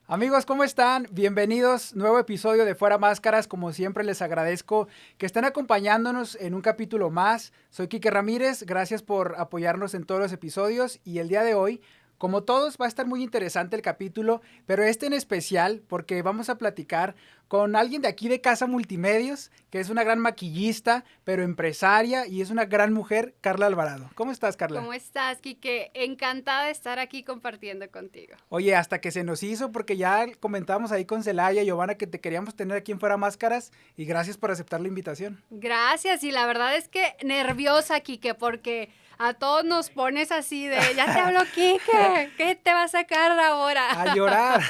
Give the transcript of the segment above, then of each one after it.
Amigos, ¿cómo están? Bienvenidos, nuevo episodio de Fuera Máscaras. Como siempre les agradezco que estén acompañándonos en un capítulo más. Soy Quique Ramírez, gracias por apoyarnos en todos los episodios y el día de hoy, como todos, va a estar muy interesante el capítulo, pero este en especial porque vamos a platicar con alguien de aquí de Casa Multimedios, que es una gran maquillista, pero empresaria y es una gran mujer, Carla Alvarado. ¿Cómo estás, Carla? ¿Cómo estás, Quique? Encantada de estar aquí compartiendo contigo. Oye, hasta que se nos hizo, porque ya comentábamos ahí con Celaya y Giovanna que te queríamos tener aquí en Fuera Máscaras y gracias por aceptar la invitación. Gracias, y la verdad es que nerviosa, Quique, porque a todos nos pones así de, ya te hablo, Quique, ¿qué te va a sacar ahora? A llorar.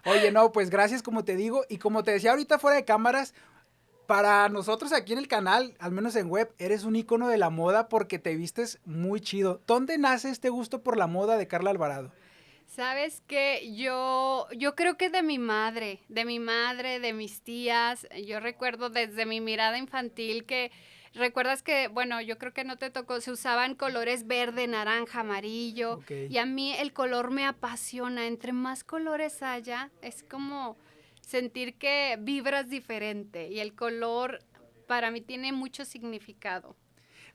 Oye, no, pues gracias como te digo y como te decía ahorita fuera de cámaras, para nosotros aquí en el canal, al menos en web, eres un ícono de la moda porque te vistes muy chido. ¿Dónde nace este gusto por la moda de Carla Alvarado? Sabes que yo creo que de mis tías. Yo recuerdo desde mi mirada infantil que, recuerdas que, bueno, yo creo que no te tocó, se usaban colores verde, naranja, amarillo, Ok. y a mí el color me apasiona. Entre más colores haya, es como sentir que vibras diferente, y el color para mí tiene mucho significado.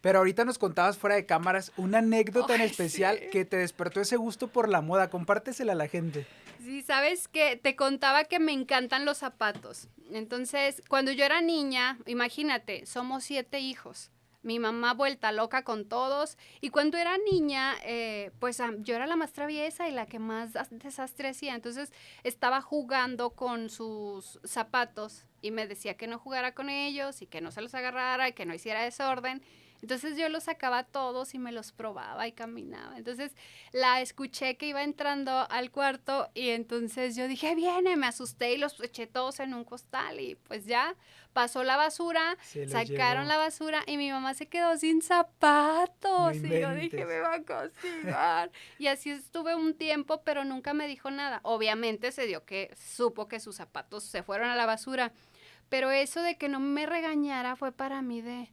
Pero ahorita nos contabas fuera de cámaras una anécdota en Ay, sí. especial que te despertó ese gusto por la moda. Compártesela a la gente. Sí, sabes que te contaba que me encantan los zapatos. Entonces, cuando yo era niña, imagínate, somos 7 hijos. Mi mamá vuelta loca con todos. Y cuando era niña, pues yo era la más traviesa y la que más desastre hacía. Entonces, estaba jugando con sus zapatos y me decía que no jugara con ellos y que no se los agarrara y que no hiciera desorden. Entonces yo los sacaba todos y me los probaba y caminaba. Entonces la escuché que iba entrando al cuarto y entonces yo dije, viene, me asusté y los eché todos en un costal y pues ya pasó la basura, Se los sacaron llevó. la basura y mi mamá se quedó sin No zapatos y yo dije, inventes. me va a castigar. Y así estuve un tiempo, pero nunca me dijo nada. Obviamente se dio que supo que sus zapatos se fueron a la basura, pero eso de que no me regañara fue para mí de,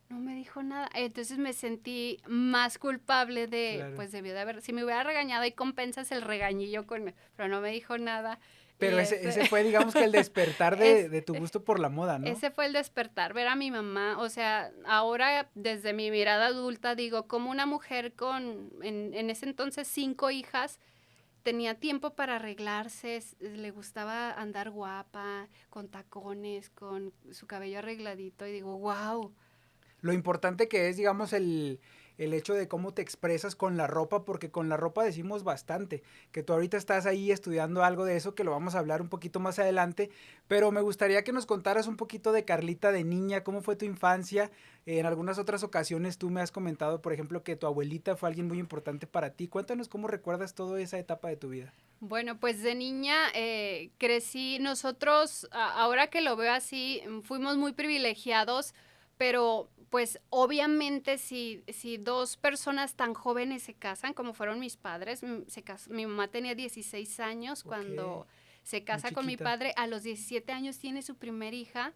no me dijo nada. Entonces me sentí más culpable de, Claro. pues debió de haber, si me hubiera regañado y compensas el regañillo con, pero no me dijo nada. Y Pero ese fue, digamos que el despertar es, de tu gusto por la moda, ¿no? ese fue el despertar, ver a mi mamá. O sea, ahora desde mi mirada adulta digo, como una mujer con, en ese entonces 5 hijas, tenía tiempo para arreglarse, le gustaba andar guapa, con tacones, con su cabello arregladito, y digo, wow. Lo importante que es, digamos, el hecho de cómo te expresas con la ropa, porque con la ropa decimos bastante, que tú ahorita estás ahí estudiando algo de eso, que lo vamos a hablar un poquito más adelante, pero me gustaría que nos contaras un poquito de Carlita de niña, cómo fue tu infancia. En algunas otras ocasiones tú me has comentado, por ejemplo, que tu abuelita fue alguien muy importante para ti. Cuéntanos cómo recuerdas toda esa etapa de tu vida. Bueno, pues de niña crecí, nosotros, ahora que lo veo así, fuimos muy privilegiados, pero pues obviamente si dos personas tan jóvenes se casan, como fueron mis padres, mi mamá tenía 16 años Ok, cuando se muy casa con mi chiquita. padre, a los 17 años tiene su primer hija,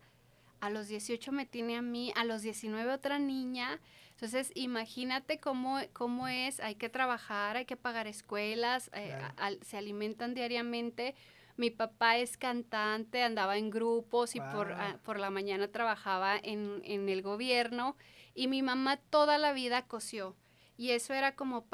a los 18 me tiene a mí, a los 19 otra niña. Entonces, imagínate cómo es, hay que trabajar, hay que pagar escuelas, Claro. se alimentan diariamente. Mi papá es cantante, andaba en grupos y Wow. por la mañana trabajaba en el gobierno. Y mi mamá toda la vida cosió. Y eso era como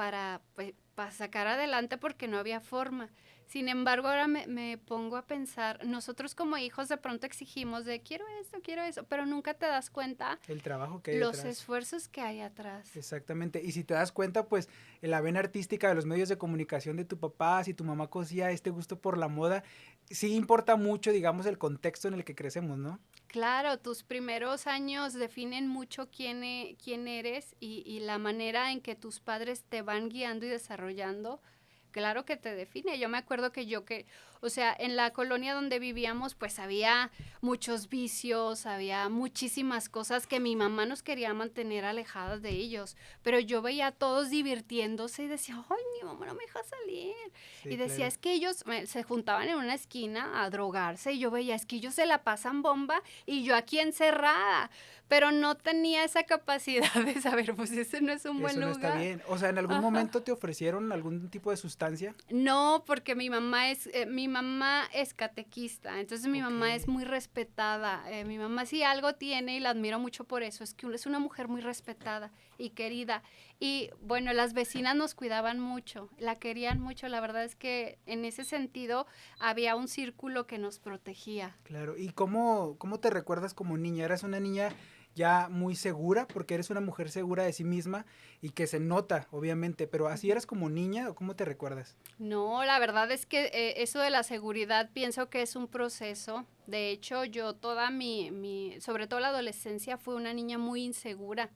pues, para sacar adelante porque no había forma. Sin embargo, ahora me pongo a pensar, nosotros como hijos de pronto exigimos de quiero esto, pero nunca te das cuenta El trabajo que hay los detrás. esfuerzos que hay atrás. Exactamente. Y si te das cuenta, pues en la vena artística de los medios de comunicación de tu papá, si tu mamá cosía este gusto por la moda, sí importa mucho, digamos, el contexto en el que crecemos, ¿no? Claro, tus primeros años definen mucho quién eres y la manera en que tus padres te van guiando y desarrollando. Claro que te define. Yo me acuerdo o sea, en la colonia donde vivíamos, pues había muchos vicios, había muchísimas cosas que mi mamá nos quería mantener alejadas de ellos. Pero yo veía a todos divirtiéndose y decía, ay, mi mamá no me deja salir. Y Sí, decía, claro. es que ellos se juntaban en una esquina a drogarse y yo veía, es que ellos se la pasan bomba y yo aquí encerrada. Pero no tenía esa capacidad de saber, pues ese no es un buen Eso no está lugar. bien. O sea, ¿en algún Ajá. momento te ofrecieron algún tipo de sustancia? No, porque mi mamá es catequista, entonces mi mamá es muy respetada. Mi mamá si algo tiene, y la admiro mucho por eso, es que es una mujer muy respetada y querida. Y bueno, las vecinas nos cuidaban mucho, la querían mucho. La verdad es que en ese sentido había un círculo que nos protegía. Claro, ¿y cómo te recuerdas como niña? ¿Eras una niña ya muy segura? Porque eres una mujer segura de sí misma y que se nota, obviamente, pero ¿así eras como niña o cómo te recuerdas? No, la verdad es que eso de la seguridad pienso que es un proceso. De hecho, yo toda sobre todo la adolescencia, fui una niña muy insegura.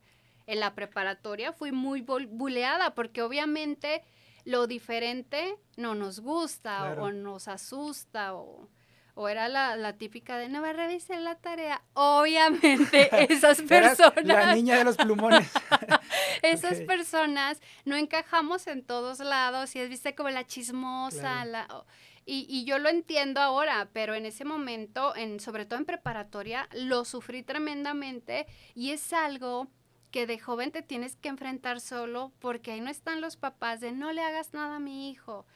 En la preparatoria fui muy buleada porque obviamente lo diferente no nos gusta o Claro. nos asusta o era la típica de no me revisé la tarea. Obviamente esas Eras la personas niña de los plumones. esas Ok, personas no encajamos en todos lados y es viste como la chismosa, claro. y yo lo entiendo ahora, pero en ese momento, sobre todo en preparatoria, lo sufrí tremendamente y es algo que de joven te tienes que enfrentar solo porque ahí no están los papás de no le hagas nada a mi hijo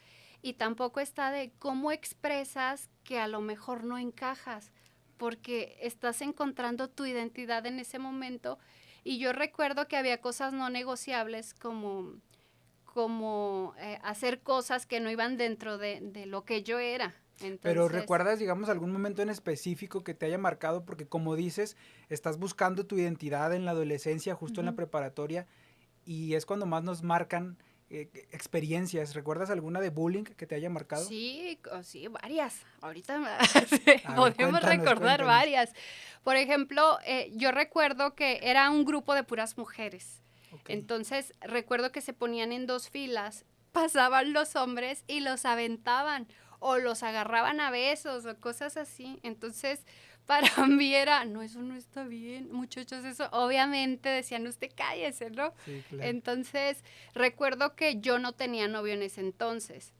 y tampoco está de cómo expresas que a lo mejor no encajas porque estás encontrando tu identidad en ese momento y yo recuerdo que había cosas no negociables como hacer cosas que no iban dentro de lo que yo era. Pero Entonces, ¿recuerdas, digamos, algún momento en específico que te haya marcado? Porque como dices, estás buscando tu identidad en la adolescencia, justo en la ujú. preparatoria, y es cuando más nos marcan experiencias. ¿Recuerdas alguna de bullying que te haya marcado? Sí, sí, varias. Ahorita A ver, podemos cuéntanos, recordar cuéntanos. varias. Por ejemplo, yo recuerdo que era un grupo de puras mujeres. Ok. Entonces, recuerdo que se ponían en dos filas, pasaban los hombres y los aventaban o los agarraban a besos o cosas así. Entonces, para mí era, no, eso no está bien, muchachos, eso obviamente decían, usted cállese, ¿no? Sí, claro. Entonces, recuerdo que yo no tenía novio en ese entonces.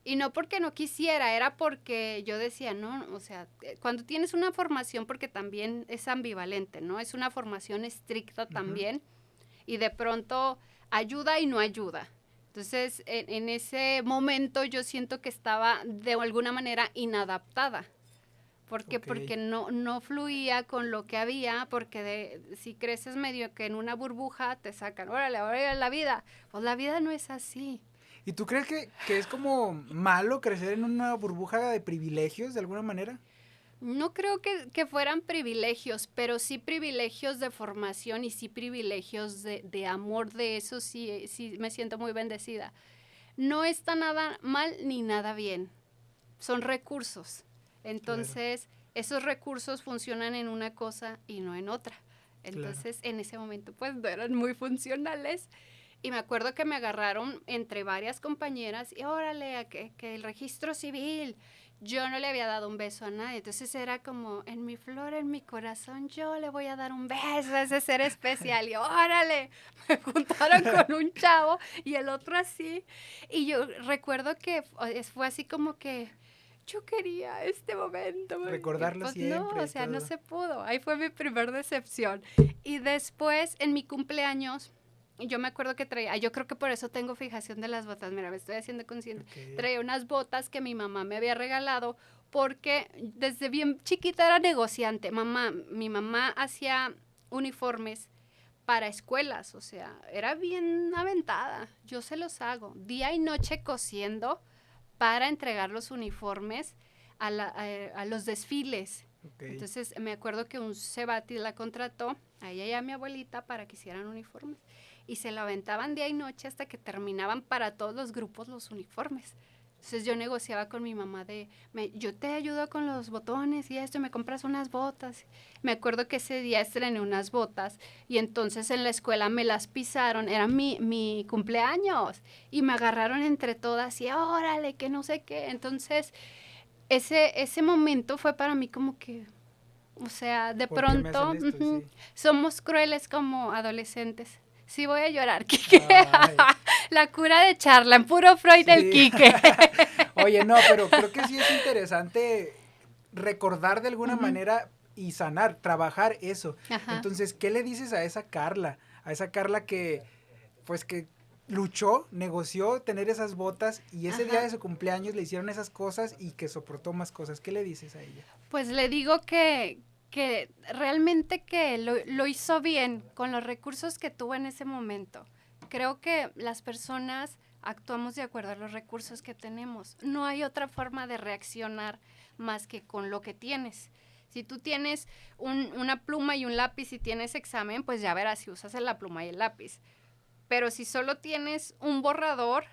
Y no porque no quisiera, era porque yo decía, no, o sea, cuando tienes una formación, porque también es ambivalente, ¿no? Es una formación estricta Ujú. también y de pronto ayuda y no ayuda. Entonces, en ese momento yo siento que estaba de alguna manera inadaptada. ¿Por qué? Ok. Porque no fluía con lo que había, porque si creces medio que en una burbuja te sacan, órale, ahora la vida. Pues la vida no es así. ¿Y tú crees que es como malo crecer en una burbuja de privilegios de alguna manera? No creo que fueran privilegios, pero sí privilegios de formación y sí privilegios de amor, de eso sí, sí me siento muy bendecida. No está nada mal ni nada bien, son recursos. Claro, Entonces, esos recursos funcionan en una cosa y no en otra. claro. Entonces, en ese momento, pues no eran muy funcionales. Y me acuerdo que me agarraron entre varias compañeras y órale, que el registro civil. Yo no le había dado un beso a nadie. Entonces era como, en mi flor, en mi corazón, yo le voy a dar un beso a ese ser especial. Y órale, me juntaron con un chavo y el otro así. Y yo recuerdo que fue así como que yo quería este momento. Y Recordarlo pues no, siempre o y sea, no todo. se pudo. Ahí fue mi primer decepción. Y después, en mi cumpleaños, yo me acuerdo que traía, yo creo que por eso tengo fijación de las botas, mira, me estoy haciendo consciente. Ok, Traía unas botas que mi mamá me había regalado porque desde bien chiquita era negociante. Mi mamá hacía uniformes para escuelas, o sea, era bien aventada. Yo se los hago día y noche cosiendo para entregar los uniformes a los desfiles. ok. Entonces me acuerdo que un Cebati la contrató a ella y a mi abuelita para que hicieran uniformes y se la aventaban día y noche hasta que terminaban para todos los grupos los uniformes. Entonces yo negociaba con mi mamá yo te ayudo con los botones y esto, me compras unas botas. Me acuerdo que ese día estrené unas botas y entonces en la escuela me las pisaron, era mi cumpleaños y me agarraron entre todas y órale, que no sé qué. Entonces ese momento fue para mí como que, o sea, de ¿Por qué me hacen pronto esto? Sí. somos crueles como adolescentes. Sí voy a llorar, Kike. Ay, La cura de Charlan, puro Freud del sí. Kike. Oye, no, pero creo que sí es interesante recordar de alguna Ujú, manera y sanar, trabajar eso. ajá. Entonces, ¿qué le dices a esa Carla? A esa Carla que, pues que luchó, negoció tener esas botas y ese día Ajá. de su cumpleaños le hicieron esas cosas y que soportó más cosas. ¿Qué le dices a ella? Pues le digo que realmente que lo hizo bien con los recursos que tuvo en ese momento. Creo que las personas actuamos de acuerdo a los recursos que tenemos. No hay otra forma de reaccionar más que con lo que tienes. Si tú tienes una pluma y un lápiz y tienes examen, pues ya verás si usas la pluma y el lápiz. Pero si solo tienes un borrador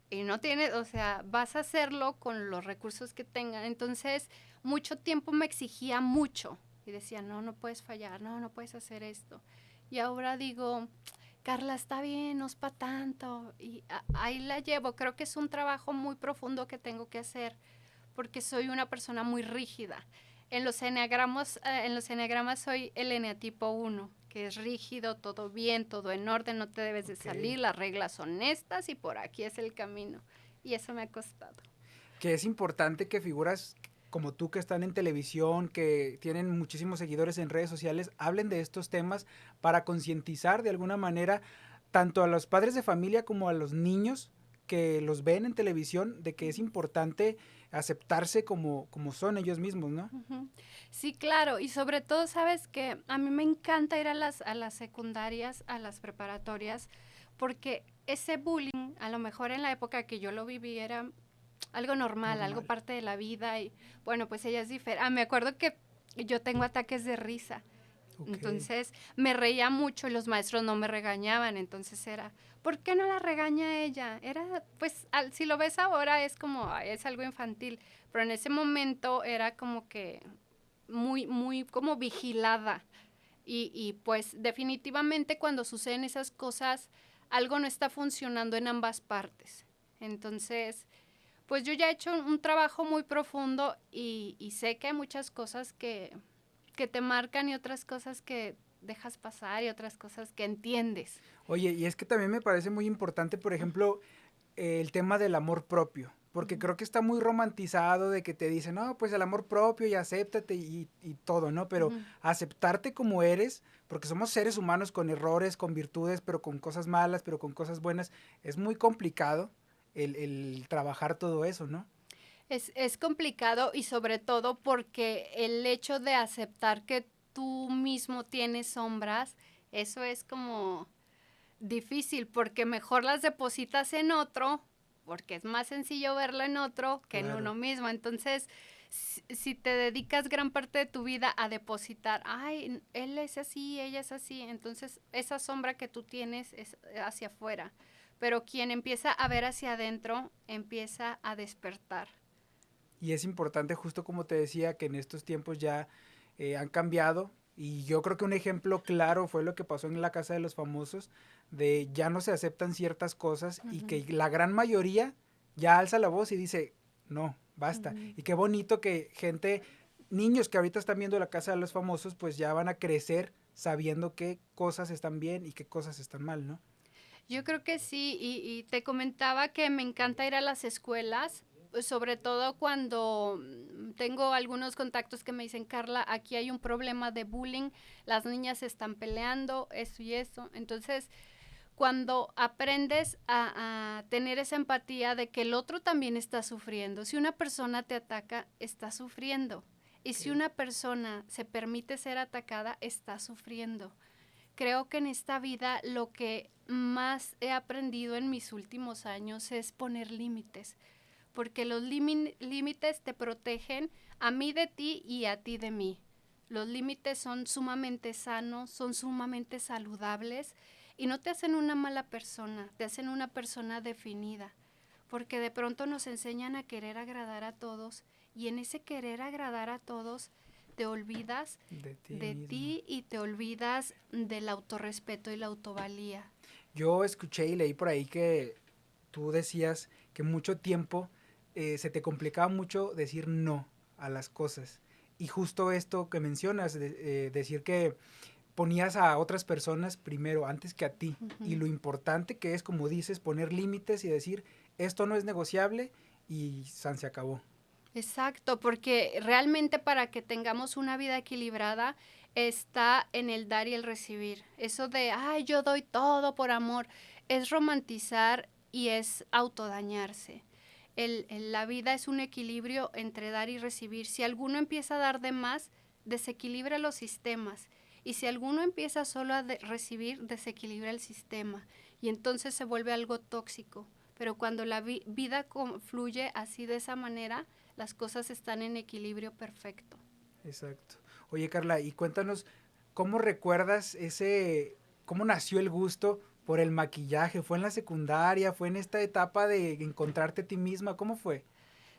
y no tienes, o sea, vas a hacerlo con los recursos que tengan. Entonces, mucho tiempo me exigía mucho y decía, no, no puedes fallar, no, no puedes hacer esto. Y ahora digo, Carla, está bien, no es para tanto. Y ahí la llevo. Creo que es un trabajo muy profundo que tengo que hacer porque soy una persona muy rígida. En los eneagramas soy el eneatipo 1, que es rígido, todo bien, todo en orden, no te debes de salir, las reglas son estas y por aquí es el camino. Y eso me ha costado. Que es importante que figuras como tú que están en televisión, que tienen muchísimos seguidores en redes sociales, hablen de estos temas para concientizar de alguna manera tanto a los padres de familia como a los niños que los ven en televisión de que es importante aceptarse como son ellos mismos, ¿no? Ujú. Sí, claro, y sobre todo, sabes que a mí me encanta ir a las secundarias, a las preparatorias, porque ese bullying, a lo mejor en la época que yo lo viví, era algo normal, algo Normal. parte de la vida, y bueno, pues ella es diferente. Me acuerdo que yo tengo ataques de risa. Ok. Entonces me reía mucho y los maestros no me regañaban, entonces era, ¿por qué no la regaña ella? Era, pues, si lo ves ahora es como, ay, es algo infantil, pero en ese momento era como que muy como vigilada. Y pues definitivamente cuando suceden esas cosas, algo no está funcionando en ambas partes. Entonces, pues yo ya he hecho un trabajo muy profundo y sé que hay muchas cosas que te marcan y otras cosas que dejas pasar y otras cosas que entiendes. Oye, y es que también me parece muy importante, por ejemplo, el tema del amor propio, porque Ujú, creo que está muy romantizado de que te dicen, no, pues el amor propio y acéptate y todo, ¿no? Pero ujú. aceptarte como eres, porque somos seres humanos con errores, con virtudes, pero con cosas malas, pero con cosas buenas, es muy complicado el trabajar todo eso, ¿no? Es complicado y sobre todo porque el hecho de aceptar que tú mismo tienes sombras, eso es como difícil porque mejor las depositas en otro, porque es más sencillo verlo en otro que en Claro. uno mismo. Entonces, si te dedicas gran parte de tu vida a depositar, ay, él es así, ella es así, entonces esa sombra que tú tienes es hacia afuera. Pero quien empieza a ver hacia adentro, empieza a despertar. Y es importante, justo como te decía, que en estos tiempos ya han cambiado. Y yo creo que un ejemplo claro fue lo que pasó en la Casa de los Famosos, de ya no se aceptan ciertas cosas y Ujú, que la gran mayoría ya alza la voz y dice, no, basta. ujú. Y qué bonito que gente, niños que ahorita están viendo la Casa de los Famosos, pues ya van a crecer sabiendo qué cosas están bien y qué cosas están mal, ¿no? Yo creo que sí, y te comentaba que me encanta ir a las escuelas, pues, sobre todo cuando tengo algunos contactos que me dicen, Carla, aquí hay un problema de bullying, las niñas se están peleando, eso y eso. Entonces, cuando aprendes a tener esa empatía de que el otro también está sufriendo, si una persona te ataca, está sufriendo. Y si Okay. una persona se permite ser atacada, está sufriendo. Creo que en esta vida lo que más he aprendido en mis últimos años es poner límites, porque los límites te protegen a mí de ti y a ti de mí. Los límites son sumamente sanos, son sumamente saludables y no te hacen una mala persona, te hacen una persona definida, porque de pronto nos enseñan a querer agradar a todos y en ese querer agradar a todos te olvidas De ti de mismo. ti y te olvidas del autorrespeto y la autovalía. Yo escuché y leí por ahí que tú decías que mucho tiempo se te complicaba mucho decir no a las cosas. Y justo esto que mencionas, decir que ponías a otras personas primero, antes que a ti. Y Ujú. lo importante que es, como dices, poner límites y decir, esto no es negociable y san se acabó. Exacto, porque realmente para que tengamos una vida equilibrada está en el dar y el recibir. Eso de, ay, yo doy todo por amor, es romantizar y es autodañarse. La vida es un equilibrio entre dar y recibir. Si alguno empieza a dar de más, desequilibra los sistemas. Y si alguno empieza solo a recibir, desequilibra el sistema. Y entonces se vuelve algo tóxico. Pero cuando la vida fluye así de esa manera, las cosas están en equilibrio perfecto. Exacto. Oye, Carla, y cuéntanos, ¿cómo recuerdas cómo nació el gusto por el maquillaje? ¿Fue en la secundaria? ¿Fue en esta etapa de encontrarte a ti misma? ¿Cómo fue?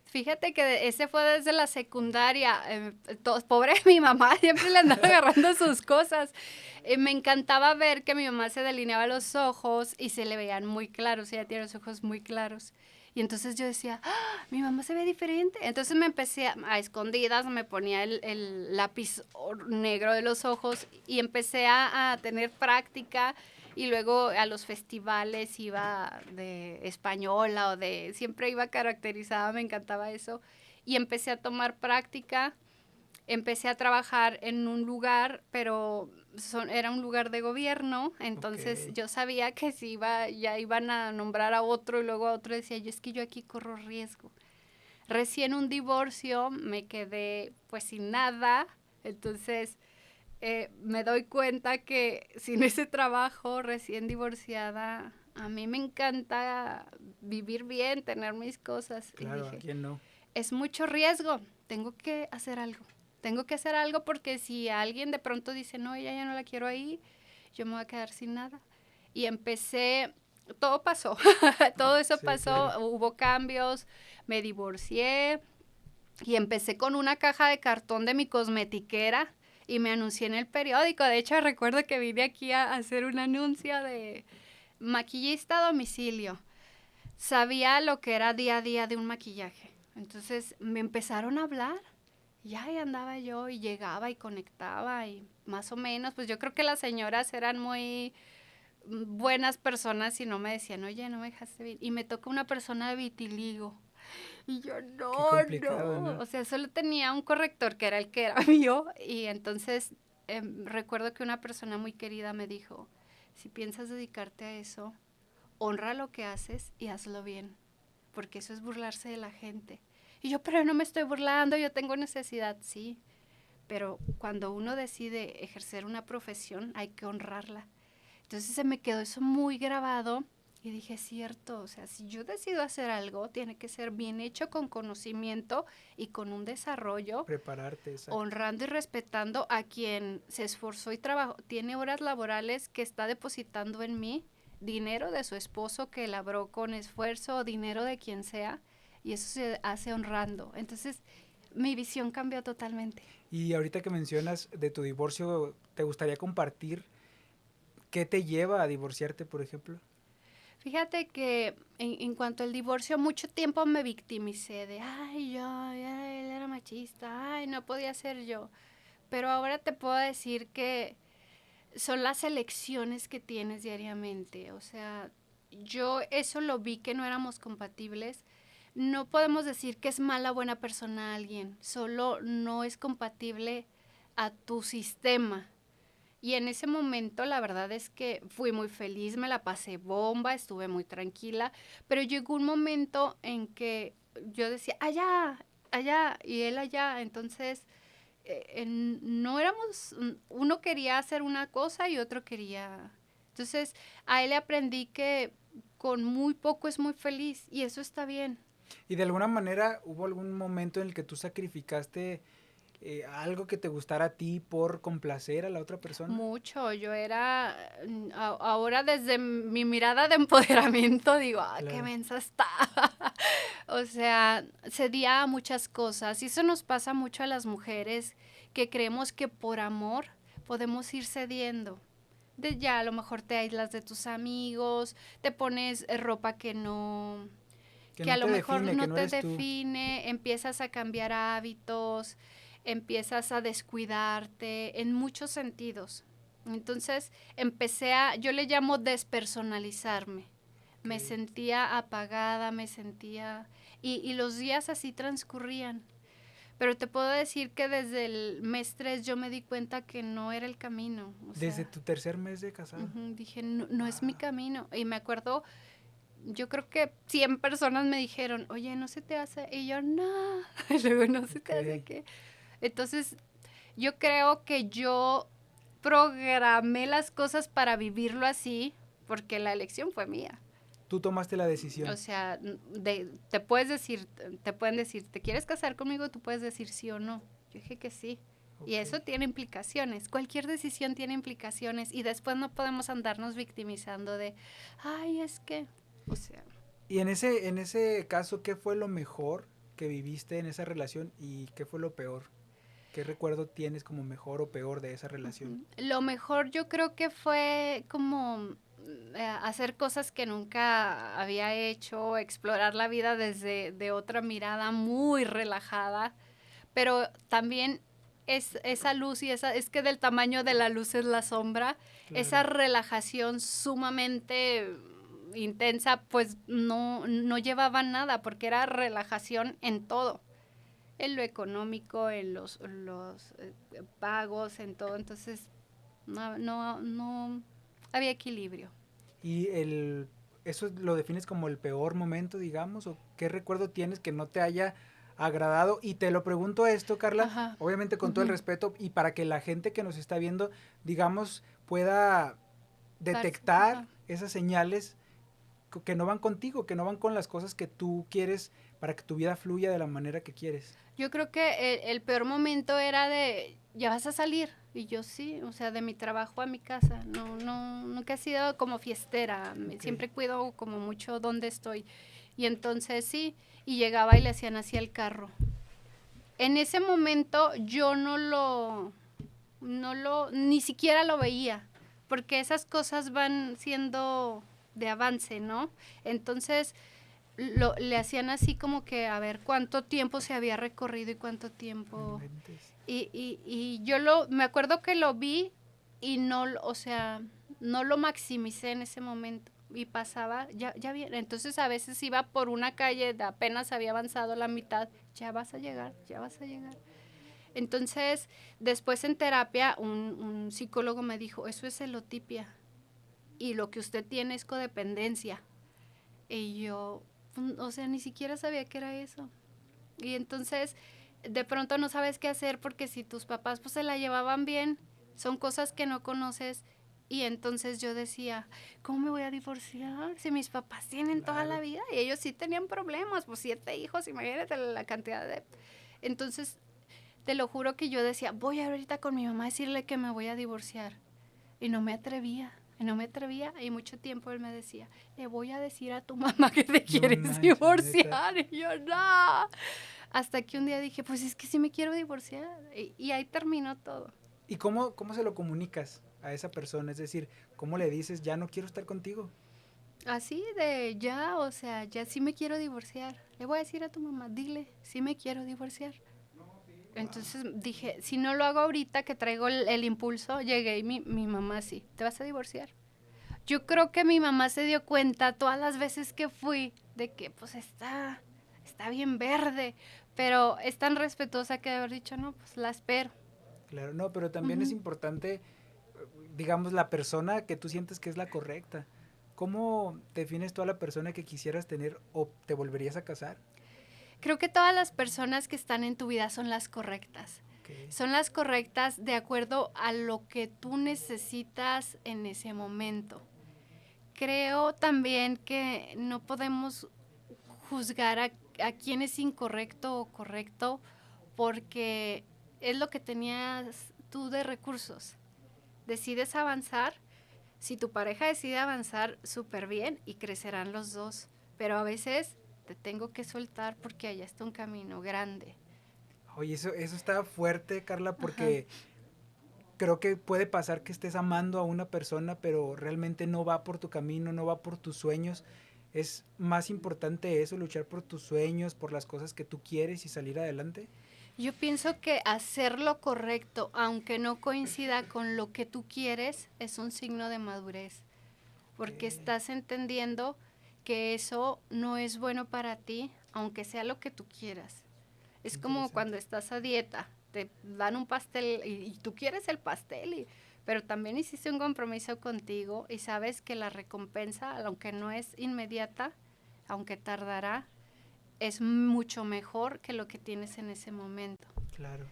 Fíjate que ese fue desde la secundaria. Pobre mi mamá, siempre le andaba agarrando sus cosas. Me encantaba ver que mi mamá se delineaba los ojos y se le veían muy claros. Ella tiene los ojos muy claros. Y entonces yo decía, ¡ah! Mi mamá se ve diferente. Entonces me empecé a escondidas, me ponía el lápiz negro de los ojos y empecé a tener práctica. Y luego a los festivales iba de española siempre iba caracterizada, me encantaba eso. Y empecé a tomar práctica, empecé a trabajar en un lugar, pero era un lugar de gobierno, entonces yo sabía que si ya iban a nombrar a otro y luego a otro, decía yo, es que yo aquí corro riesgo. Recién un divorcio, me quedé pues sin nada, entonces me doy cuenta que sin ese trabajo, recién divorciada, a mí me encanta vivir bien, tener mis cosas. Claro, y dije, ¿a quién no? es mucho riesgo, tengo que hacer algo. Tengo que hacer algo porque si alguien de pronto dice, no, ella ya no la quiero ahí, yo me voy a quedar sin nada. Y empecé, todo pasó, todo eso Sí, pasó, claro. hubo cambios, me divorcié y empecé con una caja de cartón de mi cosmetiquera y me anuncié en el periódico. De hecho, recuerdo que vine aquí a hacer un anuncio de maquillista a domicilio. Sabía lo que era día a día de un maquillaje. Entonces me empezaron a hablar. Y ahí andaba yo y llegaba y conectaba y más o menos, pues yo creo que las señoras eran muy buenas personas y no me decían, oye, no me dejaste bien. Y me toca una persona de vitiligo. Y yo, Qué no, complicado, no. ¿no? O sea, solo tenía un corrector que era el que era mío. Y entonces recuerdo que una persona muy querida me dijo, si piensas dedicarte a eso, honra lo que haces y hazlo bien. Porque eso es burlarse de la gente. Y yo, pero no me estoy burlando, yo tengo necesidad, sí. Pero cuando uno decide ejercer una profesión, hay que honrarla. Entonces se me quedó eso muy grabado y dije, es cierto, o sea, si yo decido hacer algo, tiene que ser bien hecho con conocimiento y con un desarrollo, Prepararte, exacto. honrando y respetando a quien se esforzó y trabajó, tiene horas laborales que está depositando en mí, dinero de su esposo que labró con esfuerzo, dinero de quien sea, y eso se hace honrando. Entonces, mi visión cambió totalmente. Y ahorita que mencionas de tu divorcio, ¿te gustaría compartir qué te lleva a divorciarte, por ejemplo? Fíjate que en cuanto al divorcio, mucho tiempo me victimicé de, él era machista, ay, no podía ser yo. Pero ahora te puedo decir que son las elecciones que tienes diariamente. O sea, yo eso lo vi que no éramos compatibles. No podemos decir que es mala o buena persona alguien, solo no es compatible a tu sistema. Y en ese momento la verdad es que fui muy feliz, me la pasé bomba, estuve muy tranquila, pero llegó un momento en que yo decía, allá, allá, y él allá, entonces no éramos, uno quería hacer una cosa y otro quería. Entonces a él le aprendí que con muy poco es muy feliz y eso está bien. Y de alguna manera, ¿hubo algún momento en el que tú sacrificaste algo que te gustara a ti por complacer a la otra persona? Mucho, yo era, ahora desde mi mirada de empoderamiento digo, qué Claro. mensa está. O sea, cedía a muchas cosas y eso nos pasa mucho a las mujeres que creemos que por amor podemos ir cediendo. Ya a lo mejor te aíslas de tus amigos, te pones ropa Que que no a lo te mejor define, que no no te eres tú. define, empiezas a cambiar hábitos, empiezas a descuidarte en muchos sentidos. Entonces yo le llamo despersonalizarme. Me Okay. sentía apagada, y los días así transcurrían. Pero te puedo decir que desde el mes 3 yo me di cuenta que no era el camino. Desde tu tercer mes de casado. Dije, no es mi camino. Y me acuerdo, yo creo que 100 personas me dijeron, oye, ¿no se te hace? Y yo, no. Y luego, ¿no se te hace qué? Entonces, yo creo que yo programé las cosas para vivirlo así, porque la elección fue mía. Tú tomaste la decisión. O sea, te pueden decir, ¿te quieres casar conmigo? Tú puedes decir sí o no. Yo dije que sí. Okay. Y eso tiene implicaciones. Cualquier decisión tiene implicaciones. Y después no podemos andarnos victimizando de, ay, es que, o sea. Y en ese caso, ¿qué fue lo mejor que viviste en esa relación y qué fue lo peor? ¿Qué recuerdo tienes como mejor o peor de esa relación? Lo mejor yo creo que fue como hacer cosas que nunca había hecho, explorar la vida desde de otra mirada muy relajada, pero también esa luz y es que del tamaño de la luz es la sombra, claro. Esa relajación sumamente intensa, pues no llevaba nada, porque era relajación en todo, en lo económico, en los pagos, en todo, entonces no había equilibrio. ¿Y eso lo defines como el peor momento, digamos? ¿O qué recuerdo tienes que no te haya agradado? Y te lo pregunto esto, Carla, ajá, obviamente con todo el respeto y para que la gente que nos está viendo, digamos, pueda detectar esas señales que no van contigo, que no van con las cosas que tú quieres para que tu vida fluya de la manera que quieres. Yo creo que el peor momento era de, ya vas a salir. Y yo sí, o sea, de mi trabajo a mi casa. Nunca he sido como fiestera. Okay. Siempre cuido como mucho dónde estoy. Y entonces sí, y llegaba y le hacían así el carro. En ese momento yo ni siquiera lo veía. Porque esas cosas van siendo de avance, ¿no? Entonces le hacían así como que a ver cuánto tiempo se había recorrido y cuánto tiempo. Y yo me acuerdo que lo vi y no lo maximicé en ese momento. Y pasaba, ya bien. Entonces a veces iba por una calle, apenas había avanzado la mitad, ya vas a llegar. Entonces, después en terapia, un psicólogo me dijo, eso es celotipia. Y lo que usted tiene es codependencia. Y yo, o sea, ni siquiera sabía que era eso. Y entonces, de pronto no sabes qué hacer porque si tus papás pues se la llevaban bien, son cosas que no conoces. Y entonces yo decía, ¿cómo me voy a divorciar si mis papás tienen toda la vida? Y ellos sí tenían problemas, pues 7 hijos, imagínate la cantidad de... Entonces, te lo juro que yo decía, voy ahorita con mi mamá a decirle que me voy a divorciar. Y no me atrevía. Y mucho tiempo él me decía, le voy a decir a tu mamá que te quieres divorciar. Neta. Y yo, no. Hasta que un día dije, pues es que sí me quiero divorciar. Y ahí terminó todo. ¿Y cómo se lo comunicas a esa persona? Es decir, ¿cómo le dices, ya no quiero estar contigo? Así de ya, o sea, ya sí me quiero divorciar. Le voy a decir a tu mamá, dile, sí me quiero divorciar. Entonces dije, si no lo hago ahorita que traigo el impulso, llegué y mi mamá sí, ¿te vas a divorciar? Yo creo que mi mamá se dio cuenta todas las veces que fui de que pues está bien verde, pero es tan respetuosa que de haber dicho, no, pues la espero. Claro, no, pero también es importante, digamos, la persona que tú sientes que es la correcta. ¿Cómo defines tú a la persona que quisieras tener o te volverías a casar? Creo que todas las personas que están en tu vida son las correctas. Okay. Son las correctas de acuerdo a lo que tú necesitas en ese momento. Creo también que no podemos juzgar a quién es incorrecto o correcto porque es lo que tenías tú de recursos. Decides avanzar, si tu pareja decide avanzar, súper bien y crecerán los dos, pero a veces te tengo que soltar porque allá está un camino grande. Oye, eso está fuerte, Carla, porque creo que puede pasar que estés amando a una persona, pero realmente no va por tu camino, no va por tus sueños. ¿Es más importante eso, luchar por tus sueños, por las cosas que tú quieres y salir adelante? Yo pienso que hacer lo correcto, aunque no coincida con lo que tú quieres, es un signo de madurez, porque estás entendiendo que eso no es bueno para ti, aunque sea lo que tú quieras. Es como cuando estás a dieta, te dan un pastel y tú quieres el pastel, pero también hiciste un compromiso contigo y sabes que la recompensa, aunque no es inmediata, aunque tardará, es mucho mejor que lo que tienes en ese momento. Claro.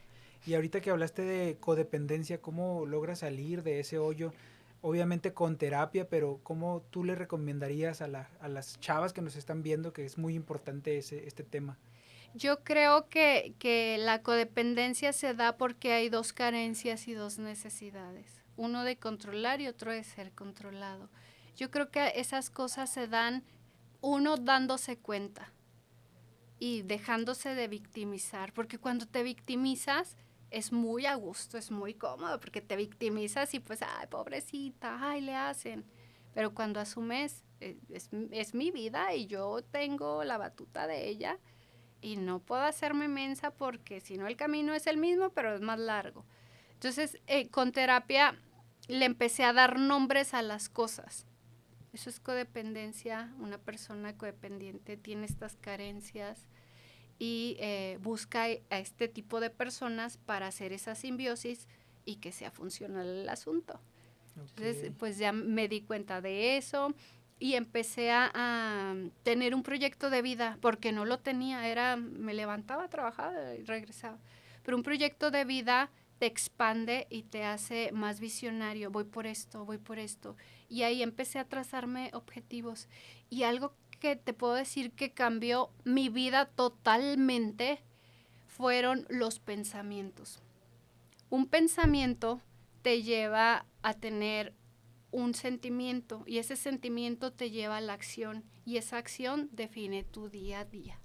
Y ahorita que hablaste de codependencia, ¿cómo logras salir de ese hoyo? Obviamente con terapia, pero ¿cómo tú le recomendarías a las chavas que nos están viendo que es muy importante este tema? Yo creo que la codependencia se da porque hay dos carencias y dos necesidades. Uno de controlar y otro de ser controlado. Yo creo que esas cosas se dan uno dándose cuenta y dejándose de victimizar, porque cuando te victimizas es muy a gusto, es muy cómodo, porque te victimizas y pues, ay, pobrecita, ay, le hacen. Pero cuando asumes, es mi vida y yo tengo la batuta de ella y no puedo hacerme mensa porque si no el camino es el mismo, pero es más largo. Entonces, con terapia le empecé a dar nombres a las cosas. Eso es codependencia. Una persona codependiente tiene estas carencias y busca a este tipo de personas para hacer esa simbiosis y que sea funcional el asunto. Okay. Entonces, pues ya me di cuenta de eso y empecé a tener un proyecto de vida, porque no lo tenía, me levantaba, trabajaba y regresaba. Pero un proyecto de vida te expande y te hace más visionario, voy por esto. Y ahí empecé a trazarme objetivos. Y algo que te puedo decir que cambió mi vida totalmente fueron los pensamientos. Un pensamiento te lleva a tener un sentimiento y ese sentimiento te lleva a la acción y esa acción define tu día a día.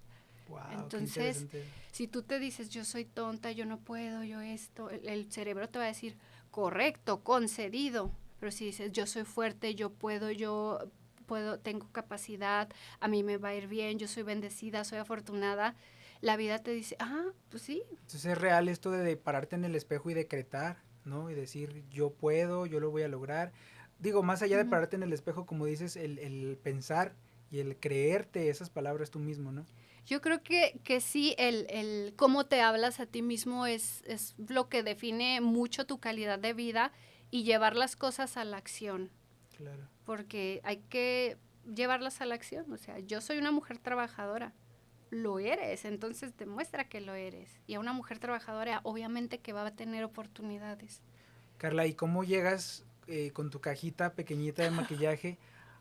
Wow, entonces, si tú te dices, yo soy tonta, yo no puedo, yo esto, el cerebro te va a decir, correcto, concedido. Pero si dices, yo soy fuerte, yo puedo, tengo capacidad, a mí me va a ir bien, yo soy bendecida, soy afortunada, la vida te dice, pues sí. Entonces es real esto de pararte en el espejo y decretar, ¿no? Y decir, yo puedo, yo lo voy a lograr. Digo, más allá de pararte en el espejo, como dices, el pensar y el creerte esas palabras tú mismo, ¿no? Yo creo que sí, el cómo te hablas a ti mismo es lo que define mucho tu calidad de vida y llevar las cosas a la acción. Claro. Porque hay que llevarlas a la acción. O sea, yo soy una mujer trabajadora. Lo eres, entonces demuestra que lo eres. Y a una mujer trabajadora obviamente que va a tener oportunidades. Carla, ¿y cómo llegas con tu cajita pequeñita de maquillaje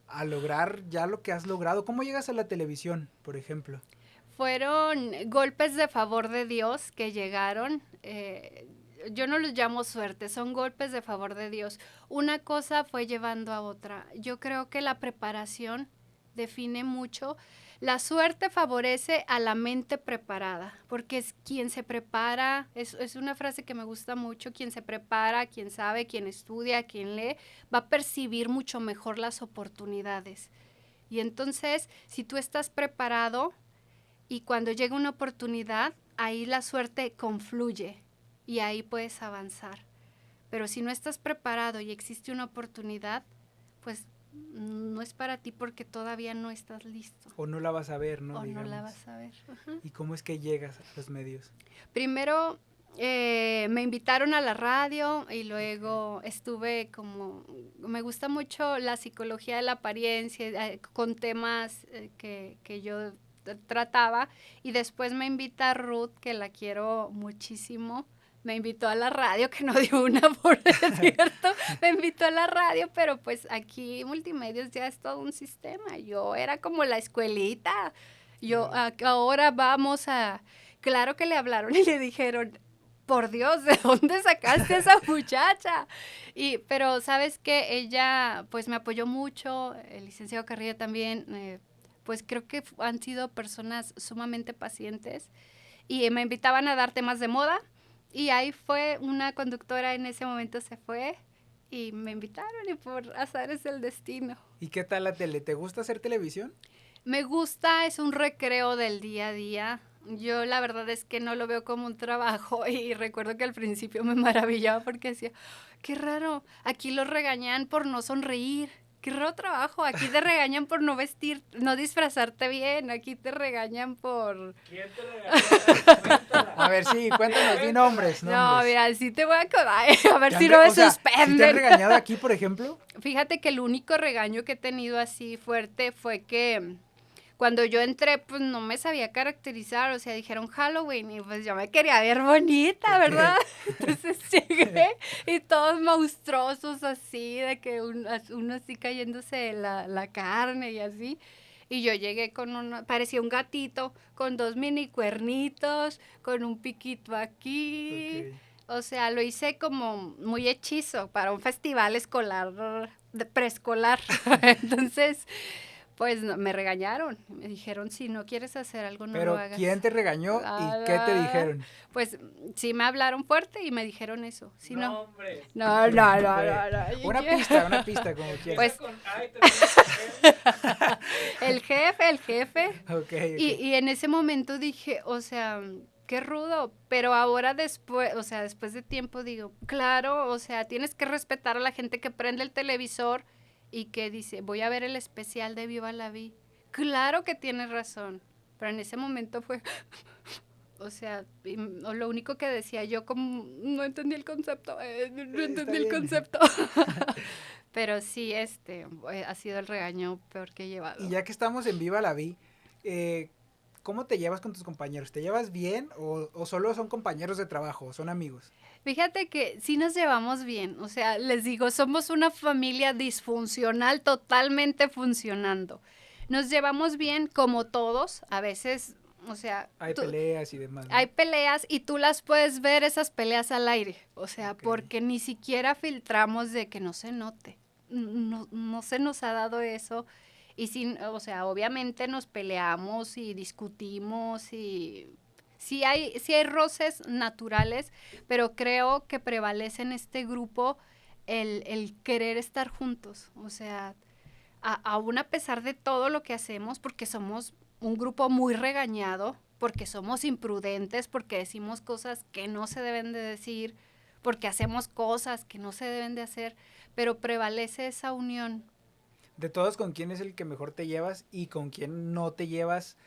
a lograr ya lo que has logrado? ¿Cómo llegas a la televisión, por ejemplo? Fueron golpes de favor de Dios que llegaron. Yo no los llamo suerte, son golpes de favor de Dios. Una cosa fue llevando a otra. Yo creo que la preparación define mucho. La suerte favorece a la mente preparada, porque es quien se prepara, es una frase que me gusta mucho, quien se prepara, quien sabe, quien estudia, quien lee, va a percibir mucho mejor las oportunidades. Y entonces, si tú estás preparado y cuando llega una oportunidad, ahí la suerte confluye y ahí puedes avanzar. Pero si no estás preparado y existe una oportunidad, pues no es para ti porque todavía no estás listo. O no la vas a ver, ¿no? O digamos. no la vas a ver. Uh-huh. ¿Y cómo es que llegas a los medios? Primero me invitaron a la radio y luego estuve me gusta mucho la psicología de la apariencia con temas que yo trataba y después me invita Ruth, que la quiero muchísimo. Me invitó a la radio, que no dio una por cierto, me invitó a la radio, pero pues aquí Multimedios ya es todo un sistema. Yo era como la escuelita. Ahora vamos a... Claro que le hablaron y le dijeron, por Dios, ¿de dónde sacaste a esa muchacha? Pero sabes que ella pues me apoyó mucho, el licenciado Carrillo también, pues creo que han sido personas sumamente pacientes y me invitaban a dar temas de moda. Y ahí fue una conductora, en ese momento se fue y me invitaron y por azares del destino. ¿Y qué tal la tele? ¿Te gusta hacer televisión? Me gusta, es un recreo del día a día. Yo la verdad es que no lo veo como un trabajo y recuerdo que al principio me maravillaba porque decía, qué raro, aquí los regañan por no sonreír. qué raro trabajo, aquí te regañan por no vestir, no disfrazarte bien, aquí te regañan por... ¿Quién te regañó? A ver, sí, cuéntanos, di nombres. No, mira, sí te voy a acordar, a ver ¿Te si han no re- me o sea, ¿sí te han suspenden. regañado aquí, por ejemplo? Fíjate que el único regaño que he tenido así fuerte fue que cuando yo entré, pues no me sabía caracterizar, o sea, dijeron Halloween y pues yo me quería ver bonita, ¿verdad? Entonces llegué y todos monstruosos así, de que uno así cayéndose la carne y así. Y yo llegué con parecía un gatito, con 2 mini cuernitos, con un piquito aquí. Ok. O sea, lo hice como muy hechizo para un festival escolar, de preescolar. Entonces, pues me regañaron. Me dijeron, si no quieres hacer algo, no lo Pero, hagas. ¿quién te regañó y qué te dijeron? Pues sí me hablaron fuerte y me dijeron eso. Si no. No, hombre. No. Una pista, como quieras. Pues- Con A y termina El jefe. Ok. Y en ese momento dije, o sea, qué rudo, pero ahora después, o sea, después de tiempo digo, claro, o sea, tienes que respetar a la gente que prende el televisor y que dice, voy a ver el especial de Viva la Vi. Claro que tienes razón, pero en ese momento fue, o sea, lo único que decía yo como, no entendí el concepto, no entendí el bien. concepto. Pero sí, ha sido el regaño peor que he llevado. Y ya que estamos en Viva la Vi, ¿cómo te llevas con tus compañeros? ¿Te llevas bien o solo son compañeros de trabajo o son amigos? Fíjate que sí nos llevamos bien, o sea, les digo, somos una familia disfuncional totalmente funcionando. Nos llevamos bien como todos, a veces, o sea, Hay peleas y demás, ¿no? hay peleas y tú las puedes ver esas peleas al aire, o sea, Ok. porque ni siquiera filtramos de que no se note. No se nos ha dado eso. Y sin, o sea, obviamente nos peleamos y discutimos y sí hay roces naturales, pero creo que prevalece en este grupo el querer estar juntos. O sea, aún a pesar de todo lo que hacemos, porque somos un grupo muy regañado, porque somos imprudentes, porque decimos cosas que no se deben de decir, porque hacemos cosas que no se deben de hacer, pero prevalece esa unión. De todos, ¿con quién es el que mejor te llevas y con quién no te llevas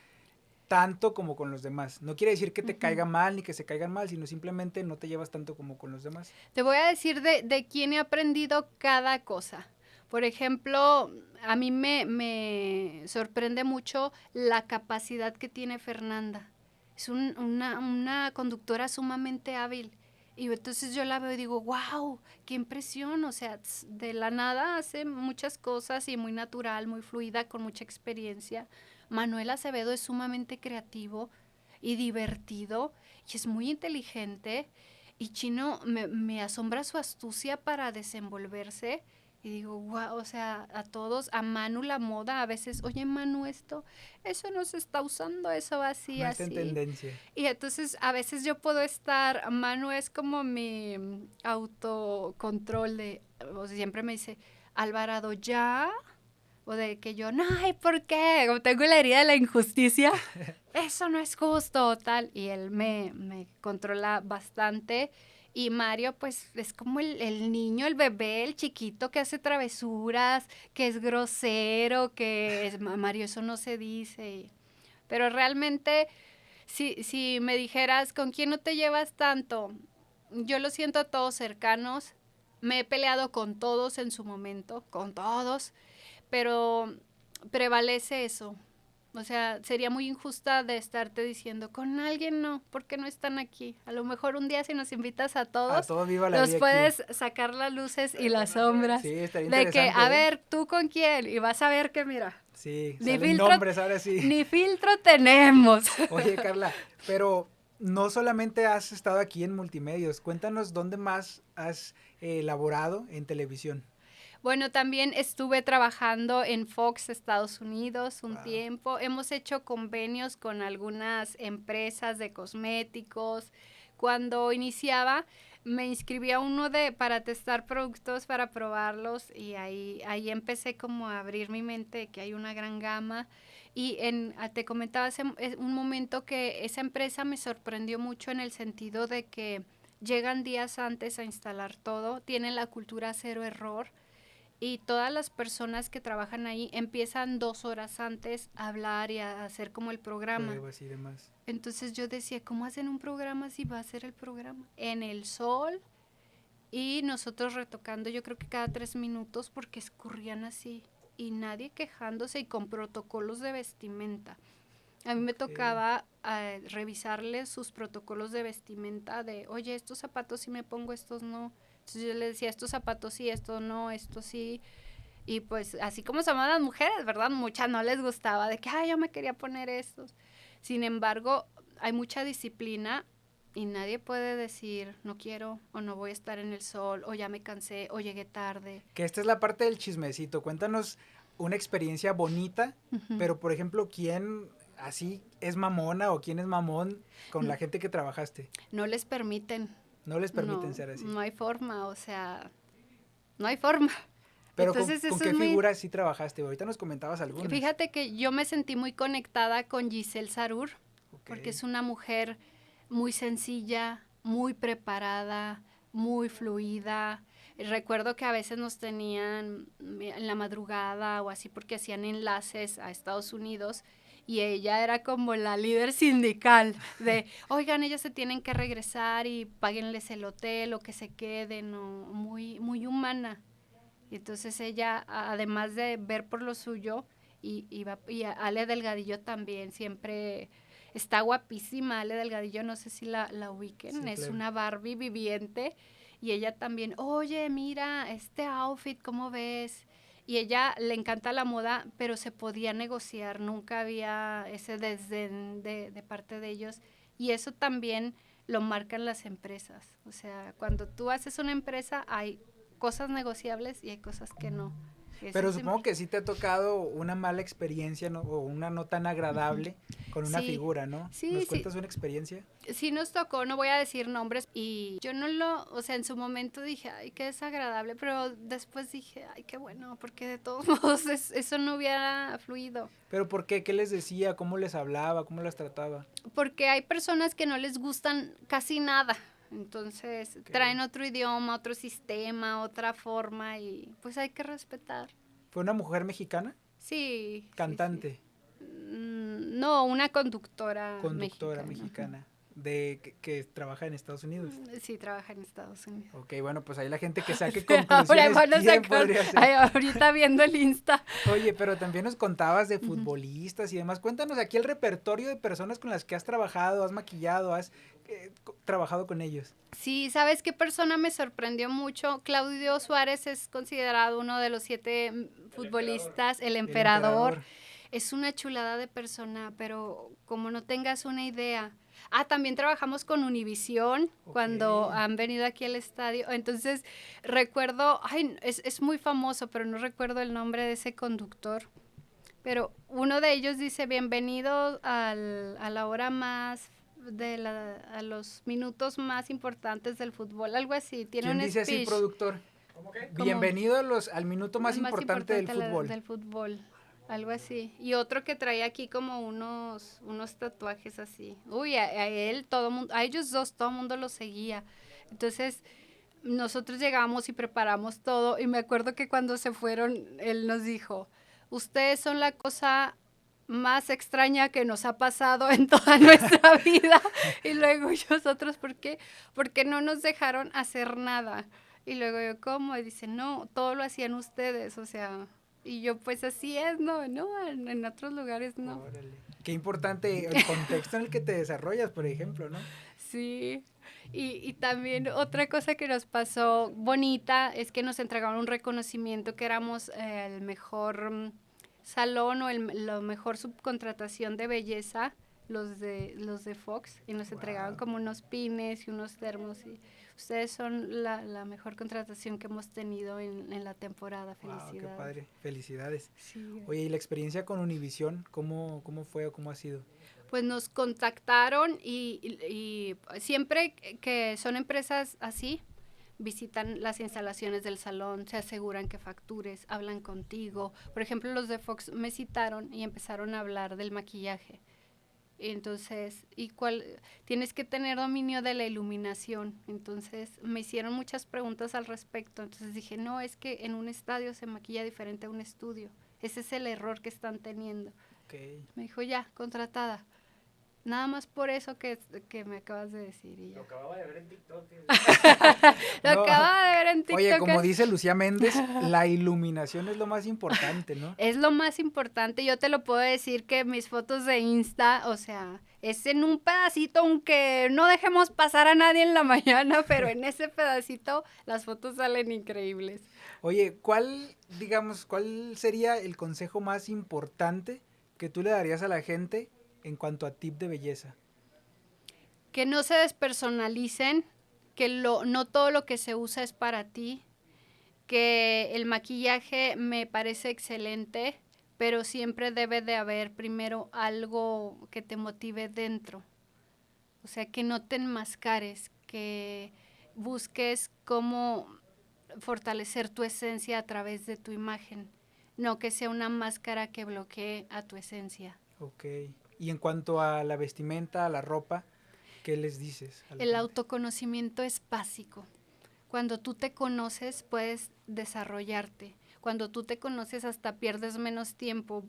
tanto como con los demás? No quiere decir que te caiga mal ni que se caigan mal, sino simplemente no te llevas tanto como con los demás. Te voy a decir de quién he aprendido cada cosa. Por ejemplo, a mí me sorprende mucho la capacidad que tiene Fernanda. Es una conductora sumamente hábil. Y entonces yo la veo y digo, wow, qué impresión. O sea, de la nada hace muchas cosas y muy natural, muy fluida, con mucha experiencia. Manuel Acevedo es sumamente creativo y divertido y es muy inteligente. Y Chino me asombra su astucia para desenvolverse. Y digo, wow, o sea, a todos, a Manu la moda, a veces, oye Manu, eso no se está usando, eso va así, No está en así. tendencia. Y entonces a veces yo puedo estar, Manu es como mi autocontrol o sea, siempre me dice, Alvarado, ¿ya? O de que yo, no, ¿y por qué? Como tengo la herida de la injusticia, eso no es justo, tal. Y él me controla bastante. Y Mario, pues, es como el niño, el bebé, el chiquito que hace travesuras, que es grosero, Mario, eso no se dice. Pero realmente, si me dijeras, ¿con quién no te llevas tanto? Yo lo siento a todos cercanos. Me he peleado con todos en su momento, con todos, pero prevalece eso. O sea, sería muy injusta de estarte diciendo, con alguien no, porque no están aquí. A lo mejor un día si nos invitas a A todos, todo Viva la los Vi aquí. puedes sacar las luces y las sombras. Sí, estaría De que, interesante, a ¿eh? ver, ¿tú con quién? Y vas a ver que, mira, Sí, ni salen filtro- nombres ahora sí. ni filtro tenemos. Oye, Carla, pero no solamente has estado aquí en Multimedios, cuéntanos dónde más has laborado en televisión. Bueno, también estuve trabajando en Fox, Estados Unidos, un Wow. tiempo. Hemos hecho convenios con algunas empresas de cosméticos. Cuando iniciaba, me inscribí a uno para testar productos, para probarlos, y ahí empecé como a abrir mi mente de que hay una gran gama. Y te comentaba hace un momento que esa empresa me sorprendió mucho en el sentido de que llegan días antes a instalar todo, tienen la cultura cero error. y todas las personas que trabajan ahí empiezan 2 horas antes a hablar y a hacer como el programa. Pruebas y demás. Entonces yo decía, ¿cómo hacen un programa si va a hacer el programa? En el sol y nosotros retocando yo creo que cada 3 minutos porque escurrían así y nadie quejándose y con protocolos de vestimenta. A mí me tocaba revisarles sus protocolos de vestimenta de, oye, estos zapatos sí me pongo, estos no. Entonces yo les decía, estos zapatos sí, esto no, esto sí. Y pues así como son las mujeres, ¿verdad? Muchas no les gustaba de que, ay, yo me quería poner estos. Sin embargo, hay mucha disciplina y nadie puede decir, no quiero, o no voy a estar en el sol, o ya me cansé, o llegué tarde. Que esta es la parte del chismecito. Cuéntanos una experiencia bonita, pero por ejemplo, ¿quién así es mamona o quién es mamón con la gente que trabajaste? No les permiten. No les permiten ser así. No hay forma, o sea, no hay forma. Pero Entonces, ¿con eso qué es muy... figuras sí trabajaste? Ahorita nos comentabas algunas. Fíjate que yo me sentí muy conectada con Giselle Sarur, porque es una mujer muy sencilla, muy preparada, muy fluida. Recuerdo que a veces nos tenían en la madrugada o así porque hacían enlaces a Estados Unidos y ella era como la líder sindical de, oigan, ellos se tienen que regresar y páguenles el hotel o que se queden, o muy, muy humana. Y entonces ella, además de ver por lo suyo, y Ale Delgadillo también, siempre está guapísima. Ale Delgadillo, no sé si la ubiquen, Sí, es claro. una Barbie viviente. Y ella también, oye, mira, este outfit, ¿cómo ves? Y ella le encanta la moda, pero se podía negociar, nunca había ese desdén de parte de ellos. Y eso también lo marcan las empresas. O sea, cuando tú haces una empresa, hay cosas negociables y hay cosas que no. Pero supongo que sí te ha tocado una mala experiencia, ¿no? O una no tan agradable con una figura, ¿no? Sí, ¿Nos cuentas una experiencia? Sí nos tocó, no voy a decir nombres, y yo no lo, o sea, en su momento dije, ay, qué desagradable, pero después dije, ay, qué bueno, porque de todos modos eso no hubiera fluido. ¿Pero por qué? ¿Qué les decía? ¿Cómo les hablaba? ¿Cómo las trataba? Porque hay personas que no les gustan casi nada. Entonces traen otro idioma, otro sistema, otra forma y pues hay que respetar. ¿Fue una mujer mexicana? Sí. Cantante. Sí. No, una conductora Mexicana. Que trabaja en Estados Unidos. Sí, trabaja en Estados Unidos. Ok, bueno, pues ahí la gente que saque Ahora conclusiones, van a ¿quién sacar, podría ser? ahorita viendo el Insta. Oye, pero también nos contabas de futbolistas y demás. Cuéntanos aquí el repertorio de personas con las que has trabajado, has maquillado, has trabajado con ellos. Sí, ¿sabes qué persona me sorprendió mucho? Claudio Suárez es considerado uno de los 7 futbolistas, el emperador. Es una chulada de persona, pero como no tengas una idea. También trabajamos con Univisión cuando han venido aquí al estadio. Entonces, recuerdo, es muy famoso, pero no recuerdo el nombre de ese conductor. Pero uno de ellos dice, bienvenido a la hora más, a los minutos más importantes del fútbol, algo así. Tiene ¿Quién un dice speech. así, productor? ¿Cómo qué? Bienvenido al minuto más importante del fútbol. Del fútbol. Algo así. Y otro que trae aquí como unos tatuajes así. Uy, a él todo mundo, a ellos dos todo el mundo lo seguía. Entonces, nosotros llegamos y preparamos todo. Y me acuerdo que cuando se fueron, él nos dijo, ustedes son la cosa más extraña que nos ha pasado en toda nuestra vida. Y luego nosotros, ¿por qué? Porque no nos dejaron hacer nada. Y luego yo, ¿cómo? Y dice, no, todo lo hacían ustedes, o sea... Y yo, pues así es, no, en otros lugares no. Órale. Qué importante el contexto en el que te desarrollas, por ejemplo, ¿no? Sí, y también otra cosa que nos pasó bonita es que nos entregaron un reconocimiento que éramos el mejor salón o la mejor subcontratación de belleza, los de Fox, y nos entregaban como unos pines y unos termos y... Ustedes son la mejor contratación que hemos tenido en la temporada. Felicidades. Wow, qué padre. Felicidades. Sí. Oye, ¿y la experiencia con Univisión, cómo fue o cómo ha sido? Pues nos contactaron y siempre que son empresas así, visitan las instalaciones del salón, se aseguran que factures, hablan contigo. Por ejemplo, los de Fox me citaron y empezaron a hablar del maquillaje. Entonces, tienes que tener dominio de la iluminación. Entonces, me hicieron muchas preguntas al respecto. Entonces dije, no, es que en un estadio se maquilla diferente a un estudio. Ese es el error que están teniendo. Okay. Me dijo, ya, contratada. Nada más por eso que me acabas de decir. Y ya. Lo acababa de ver en TikTok. Lo No. acababa de ver en TikTok. Oye, como dice Lucía Méndez, la iluminación es lo más importante, ¿no? Es lo más importante. Yo te lo puedo decir que mis fotos de Insta, o sea, es en un pedacito, aunque no dejemos pasar a nadie en la mañana, pero en ese pedacito las fotos salen increíbles. Oye, ¿cuál sería el consejo más importante que tú le darías a la gente en cuanto a tip de belleza? Que no se despersonalicen, que no todo lo que se usa es para ti, que el maquillaje me parece excelente, pero siempre debe de haber primero algo que te motive dentro. O sea, que no te enmascares, que busques cómo fortalecer tu esencia a través de tu imagen, no que sea una máscara que bloquee a tu esencia. Ok. Y en cuanto a la vestimenta, a la ropa, ¿qué les dices a la El gente? autoconocimiento es básico. Cuando tú te conoces, puedes desarrollarte. Cuando tú te conoces, hasta pierdes menos tiempo.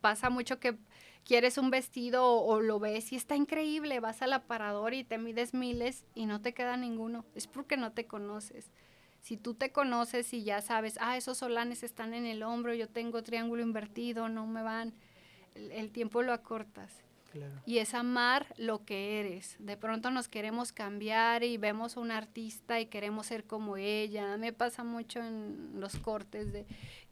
Pasa mucho que quieres un vestido o lo ves y está increíble. Vas al aparador y te mides miles y no te queda ninguno. Es porque no te conoces. Si tú te conoces y ya sabes, esos solanes están en el hombro, yo tengo triángulo invertido, no me van, el tiempo lo acortas. Claro. Y es amar lo que eres. De pronto nos queremos cambiar y vemos a una artista y queremos ser como ella. Me pasa mucho en los cortes de,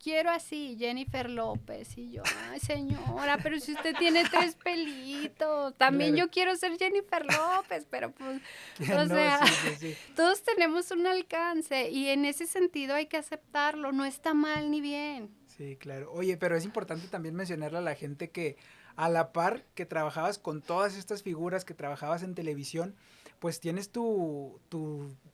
quiero así, Jennifer López. Y yo, ay señora, pero si usted tiene 3 pelitos. También Claro. yo quiero ser Jennifer López, pero pues, o No, sea, sí. todos tenemos un alcance y en ese sentido hay que aceptarlo. No está mal ni bien. Sí, claro. Oye, pero es importante también mencionarle a la gente que a la par que trabajabas con todas estas figuras, que trabajabas en televisión, pues tienes tu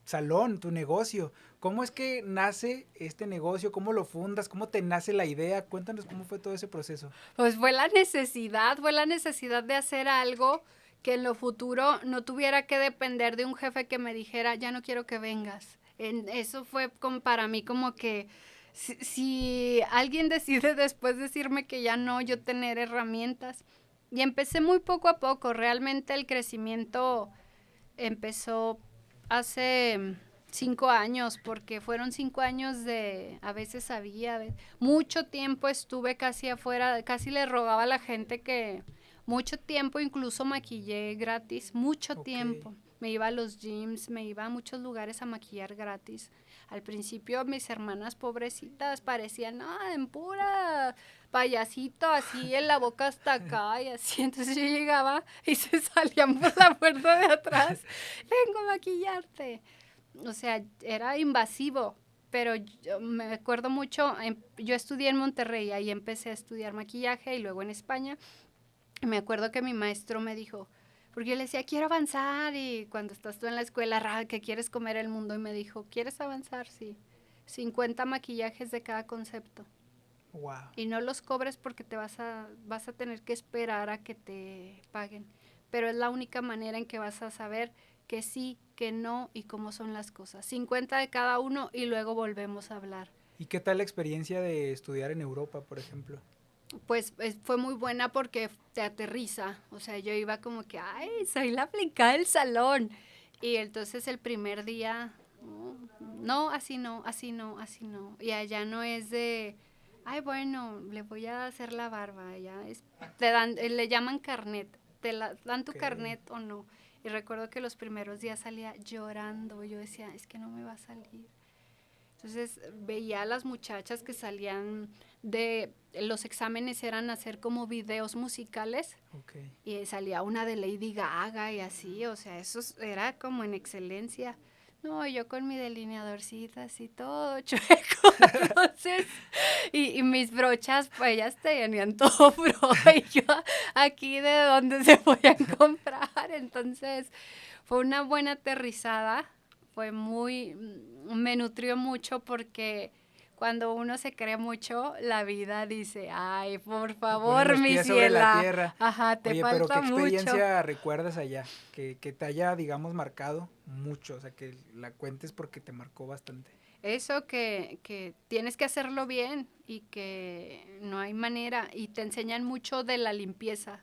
salón, tu negocio. ¿Cómo es que nace este negocio? ¿Cómo lo fundas? ¿Cómo te nace la idea? Cuéntanos cómo fue todo ese proceso. Pues fue la necesidad de hacer algo que en lo futuro no tuviera que depender de un jefe que me dijera, ya no quiero que vengas. Eso fue para mí como que si alguien decide después decirme que ya no, yo tener herramientas. Y empecé muy poco a poco, realmente el crecimiento empezó hace 5 años, porque fueron 5 años a veces había, mucho tiempo estuve casi afuera, casi le rogaba a la gente que, mucho tiempo incluso maquillé gratis, mucho tiempo. Me iba a los gyms, me iba a muchos lugares a maquillar gratis. Al principio mis hermanas pobrecitas parecían, en pura payasito, así en la boca hasta acá y así. Entonces yo llegaba y se salían por la puerta de atrás, vengo a maquillarte. O sea, era invasivo, pero yo me acuerdo mucho, yo estudié en Monterrey, ahí empecé a estudiar maquillaje y luego en España. Me acuerdo que mi maestro me dijo, porque yo le decía, quiero avanzar, y cuando estás tú en la escuela, que quieres comer el mundo, y me dijo, ¿quieres avanzar? Sí. 50 maquillajes de cada concepto. Wow. Y no los cobres porque vas a tener que esperar a que te paguen. Pero es la única manera en que vas a saber que sí, que no y cómo son las cosas. 50 de cada uno y luego volvemos a hablar. ¿Y qué tal la experiencia de estudiar en Europa, por ejemplo? Pues fue muy buena porque te aterriza. O sea, yo iba como que, soy la aplicada del salón. Y entonces el primer día, no, así no, así no, así no. Y allá no es de, bueno, le voy a hacer la barba. Ya le llaman carnet. Dan tu carnet o no. Y recuerdo que los primeros días salía llorando. Yo decía, es que no me va a salir. Entonces veía a las muchachas que salían los exámenes eran hacer como videos musicales. Okay. Y salía una de Lady Gaga y así, o sea, eso era como en excelencia. No, yo con mi delineadorcita así todo chueco, entonces, y mis brochas, pues ellas tenían todo bro, y yo aquí de dónde se podían comprar, entonces fue una buena aterrizada, me nutrió mucho porque cuando uno se cree mucho, la vida dice, ay, por Ponen favor, los mi pies sobre la ciela. tierra. Ajá, te Oye, pero ¿qué falta mucho. experiencia recuerdas allá? Que te haya, digamos, marcado mucho, o sea, que la cuentes porque te marcó bastante. Eso que tienes que hacerlo bien y que no hay manera. Y te enseñan mucho de la limpieza,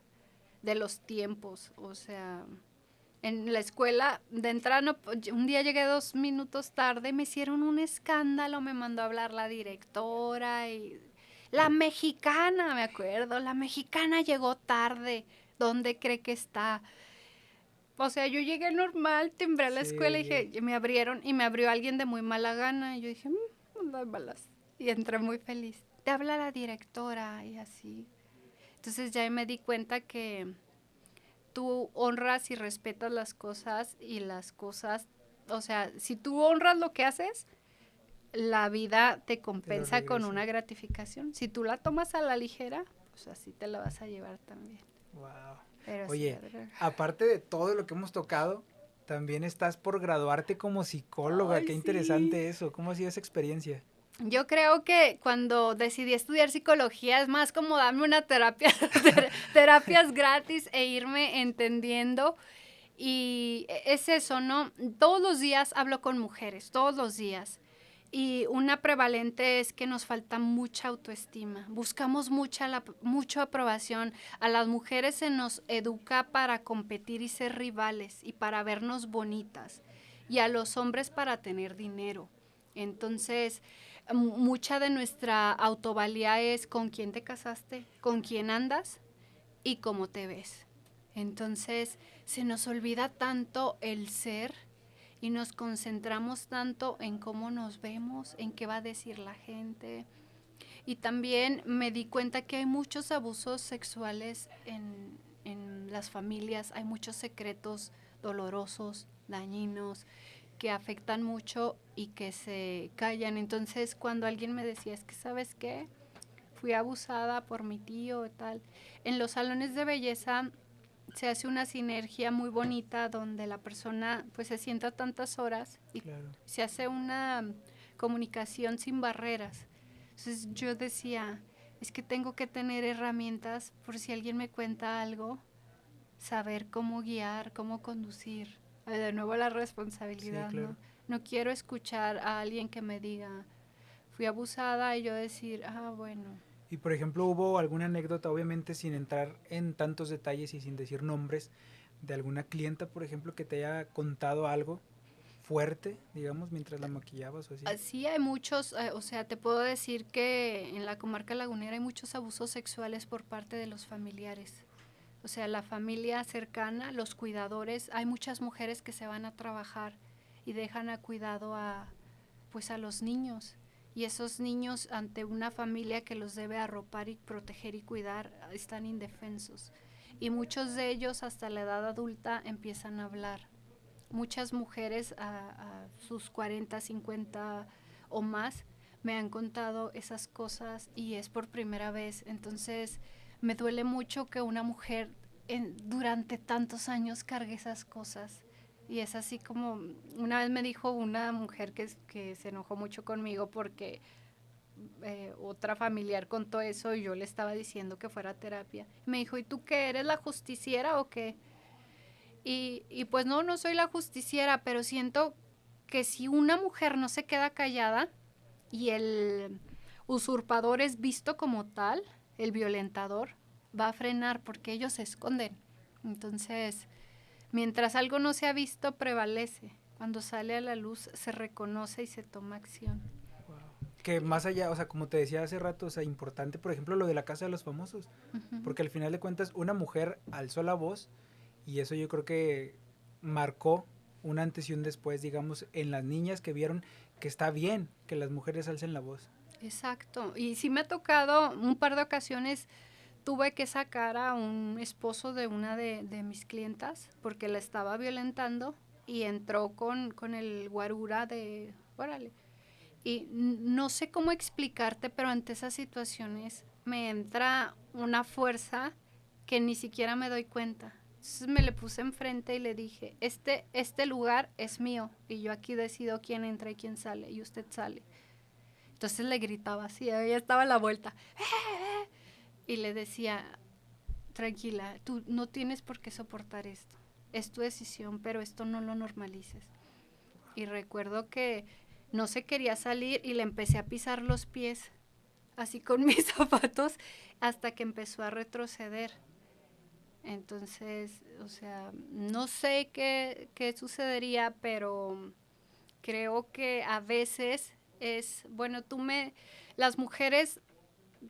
de los tiempos. O sea, en la escuela, de entrada, un día llegué 2 minutos tarde, me hicieron un escándalo, me mandó a hablar la directora y la mexicana, me acuerdo, la mexicana llegó tarde. ¿Dónde cree que está? O sea, yo llegué normal, timbré a la escuela y Sí. dije, me abrieron y me abrió alguien de muy mala gana. Y yo dije, las balas. Y entré muy feliz. Te habla la directora y así. Entonces ya me di cuenta que tú honras y respetas las cosas y las cosas, o sea, si tú honras lo que haces, la vida te Te lo compensa con regresa. una gratificación. Si tú la tomas a la ligera, pues así te la vas a llevar también. Wow. Pero sí, Oye, aparte de todo lo que hemos tocado, también estás por graduarte como psicóloga. ay, Qué sí. interesante eso. ¿Cómo ha sido esa experiencia? Yo creo que cuando decidí estudiar psicología es más como darme una terapia, terapias gratis e irme entendiendo. Y es eso, ¿no? Todos los días hablo con mujeres, todos los días. Y una prevalente es que nos falta mucha autoestima. Buscamos mucha aprobación. A las mujeres se nos educa para competir y ser rivales y para vernos bonitas. Y a los hombres para tener dinero. Entonces, mucha de nuestra autovalía es con quién te casaste, con quién andas y cómo te ves. Entonces, se nos olvida tanto el ser y nos concentramos tanto en cómo nos vemos, en qué va a decir la gente. Y también me di cuenta que hay muchos abusos sexuales en las familias, hay muchos secretos dolorosos, dañinos, que afectan mucho y que se callan. Entonces, cuando alguien me decía, es que, ¿sabes qué? Fui abusada por mi tío y tal. En los salones de belleza se hace una sinergia muy bonita donde la persona pues se sienta tantas horas y Claro. se hace una comunicación sin barreras. Entonces yo decía, es que tengo que tener herramientas por si alguien me cuenta algo, saber cómo guiar, cómo conducir. De nuevo la responsabilidad, Sí, claro. ¿no? No quiero escuchar a alguien que me diga, fui abusada y yo decir, bueno. Y por ejemplo, ¿hubo alguna anécdota, obviamente sin entrar en tantos detalles y sin decir nombres, de alguna clienta, por ejemplo, que te haya contado algo fuerte, digamos, mientras la maquillabas o así? Sí hay muchos, o sea, te puedo decir que en la comarca lagunera hay muchos abusos sexuales por parte de los familiares. O sea, la familia cercana, los cuidadores, hay muchas mujeres que se van a trabajar y dejan a cuidado pues a los niños. Y esos niños ante una familia que los debe arropar y proteger y cuidar están indefensos. Y muchos de ellos hasta la edad adulta empiezan a hablar. Muchas mujeres a sus 40, 50 o más me han contado esas cosas y es por primera vez. Entonces me duele mucho que una mujer durante tantos años cargue esas cosas. Y es así como, una vez me dijo una mujer que se enojó mucho conmigo porque otra familiar contó eso y yo le estaba diciendo que fuera a terapia. Me dijo, ¿y tú qué, eres la justiciera o qué? Y pues no soy la justiciera, pero siento que si una mujer no se queda callada y el usurpador es visto como tal, el violentador, va a frenar porque ellos se esconden. Entonces, mientras algo no se ha visto, prevalece. Cuando sale a la luz, se reconoce y se toma acción. Wow. Que más allá, o sea, como te decía hace rato, o sea, importante, por ejemplo, lo de la Casa de los Famosos, Uh-huh. porque al final de cuentas una mujer alzó la voz y eso yo creo que marcó un antes y un después, digamos, en las niñas que vieron que está bien que las mujeres alcen la voz. Exacto. Y sí me ha tocado un par de ocasiones, tuve que sacar a un esposo de una de mis clientas porque la estaba violentando y entró con el guarura de, órale. Y no sé cómo explicarte, pero ante esas situaciones me entra una fuerza que ni siquiera me doy cuenta. Entonces me le puse enfrente y le dije, este lugar es mío y yo aquí decido quién entra y quién sale y usted sale. Entonces le gritaba así, ella estaba a la vuelta. Y le decía, tranquila, tú no tienes por qué soportar esto. Es tu decisión, pero esto no lo normalices. Y recuerdo que no se quería salir y le empecé a pisar los pies, así con mis zapatos, hasta que empezó a retroceder. Entonces, o sea, no sé qué sucedería, pero creo que a veces bueno, las mujeres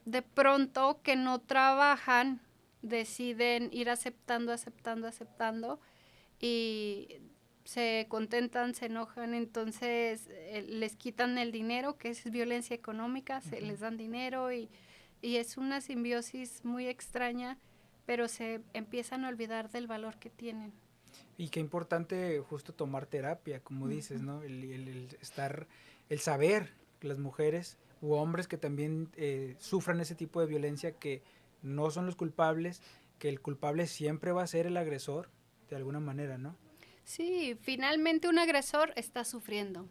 de pronto que no trabajan, deciden ir aceptando, aceptando, aceptando, y se contentan, se enojan, entonces les quitan el dinero, que es violencia económica, se les dan dinero y es una simbiosis muy extraña, pero se empiezan a olvidar del valor que tienen. Y qué importante justo tomar terapia, como dices, ¿no? El saber que las mujeres u hombres que también sufran ese tipo de violencia, que no son los culpables, que el culpable siempre va a ser el agresor, de alguna manera, ¿no? Sí, finalmente un agresor está sufriendo.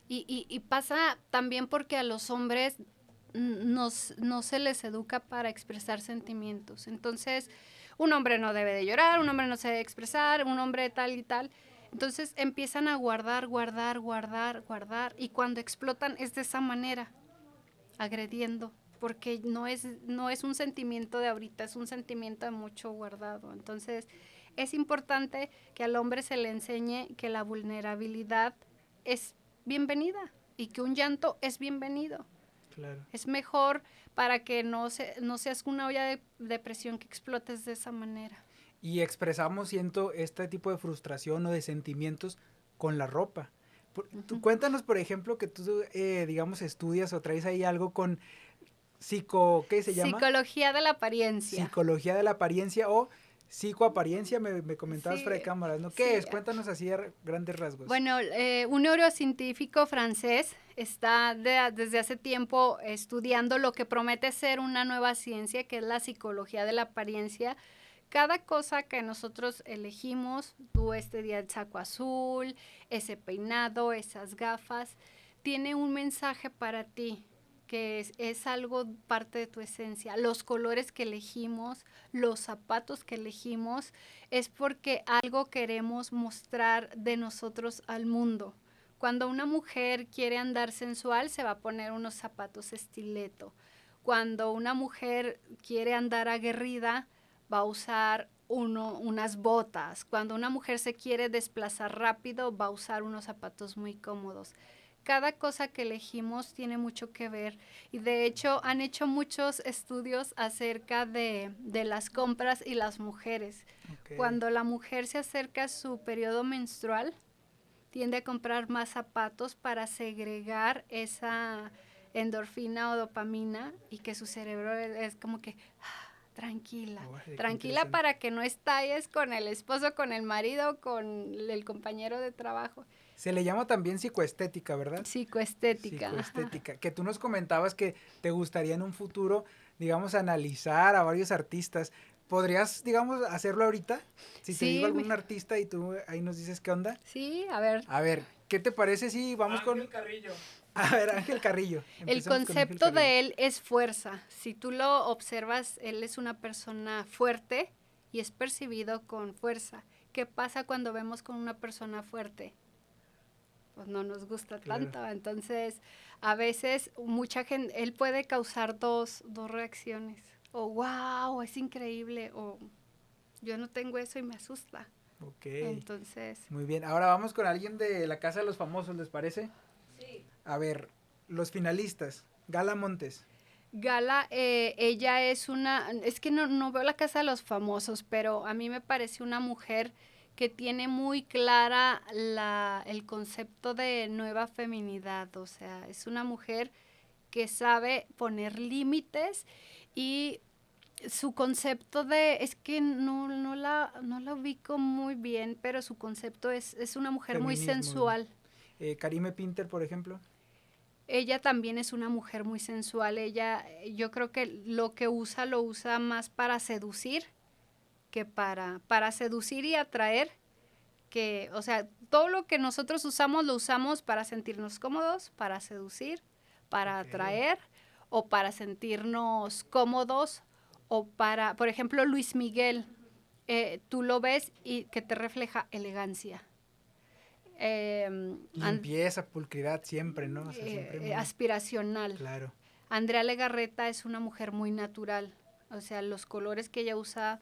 Y pasa también porque a los hombres no se les educa para expresar sentimientos. Entonces, un hombre no debe de llorar, un hombre no se debe expresar, un hombre tal y tal. Entonces empiezan a guardar, guardar, guardar, guardar. Y cuando explotan es de esa manera, agrediendo. Porque no es un sentimiento de ahorita, es un sentimiento de mucho guardado. Entonces, es importante que al hombre se le enseñe que la vulnerabilidad es bienvenida y que un llanto es bienvenido. Claro. Es mejor para que no seas una olla de presión que explotes de esa manera. Y expresamos, siento, este tipo de frustración o de sentimientos con la ropa. Tú cuéntanos, por ejemplo, que tú, digamos, estudias o traes ahí algo con ¿qué se llama? Psicología de la apariencia. Psicología de la apariencia o psicoaparencia, me comentabas Sí, fuera de cámaras, ¿no? sí. ¿Qué es? Cuéntanos así a grandes rasgos. Bueno, un neurocientífico francés está desde hace tiempo estudiando lo que promete ser una nueva ciencia, que es la psicología de la apariencia. Cada cosa que nosotros elegimos, tú este día el saco azul, ese peinado, esas gafas, tiene un mensaje para ti, que es algo parte de tu esencia. Los colores que elegimos, los zapatos que elegimos, es porque algo queremos mostrar de nosotros al mundo. Cuando una mujer quiere andar sensual, se va a poner unos zapatos estileto. Cuando una mujer quiere andar aguerrida, va a usar unas botas. Cuando una mujer se quiere desplazar rápido, va a usar unos zapatos muy cómodos. Cada cosa que elegimos tiene mucho que ver y de hecho han hecho muchos estudios acerca de las compras y las mujeres. Okay. Cuando la mujer se acerca a su periodo menstrual, tiende a comprar más zapatos para segregar esa endorfina o dopamina y que su cerebro es como que tranquila, tranquila para que no estalles con el esposo, con el marido, con el compañero de trabajo. Se le llama también psicoestética, ¿verdad? Psicoestética. Psicoestética. Que tú nos comentabas que te gustaría en un futuro, digamos, analizar a varios artistas. ¿Podrías, digamos, hacerlo ahorita? Si te digo algún artista y tú ahí nos dices qué onda. Sí, a ver. A ver, ¿qué te parece si vamos Ángel Carrillo. A ver, Ángel Carrillo. El concepto de él es fuerza. Si tú lo observas, él es una persona fuerte y es percibido con fuerza. ¿Qué pasa cuando vemos con una persona fuerte? Pues no nos gusta tanto. Entonces, a veces mucha gente, él puede causar dos reacciones. O wow, es increíble. O yo no tengo eso y me asusta. Ok. Entonces. Muy bien. Ahora vamos con alguien de la Casa de los Famosos, ¿les parece? Sí. A ver, los finalistas. Gala Montes. Gala, ella es que no veo la Casa de los Famosos, pero a mí me parece una mujer que tiene muy clara el concepto de nueva feminidad, o sea, es una mujer que sabe poner límites y su concepto es que no la ubico muy bien, pero su concepto es una mujer muy sensual. Karime Pinter, por ejemplo. Ella también es una mujer muy sensual. Ella, yo creo que lo que lo usa más para seducir que para seducir y atraer. O sea, todo lo que nosotros usamos lo usamos para sentirnos cómodos, para seducir, para Ok. atraer o para sentirnos cómodos o para, por ejemplo, Luis Miguel, tú lo ves y que te refleja elegancia. Limpieza, pulcridad siempre, ¿no? O sea, siempre muy... Aspiracional. Claro. Andrea Legarreta es una mujer muy natural, o sea, los colores que ella usa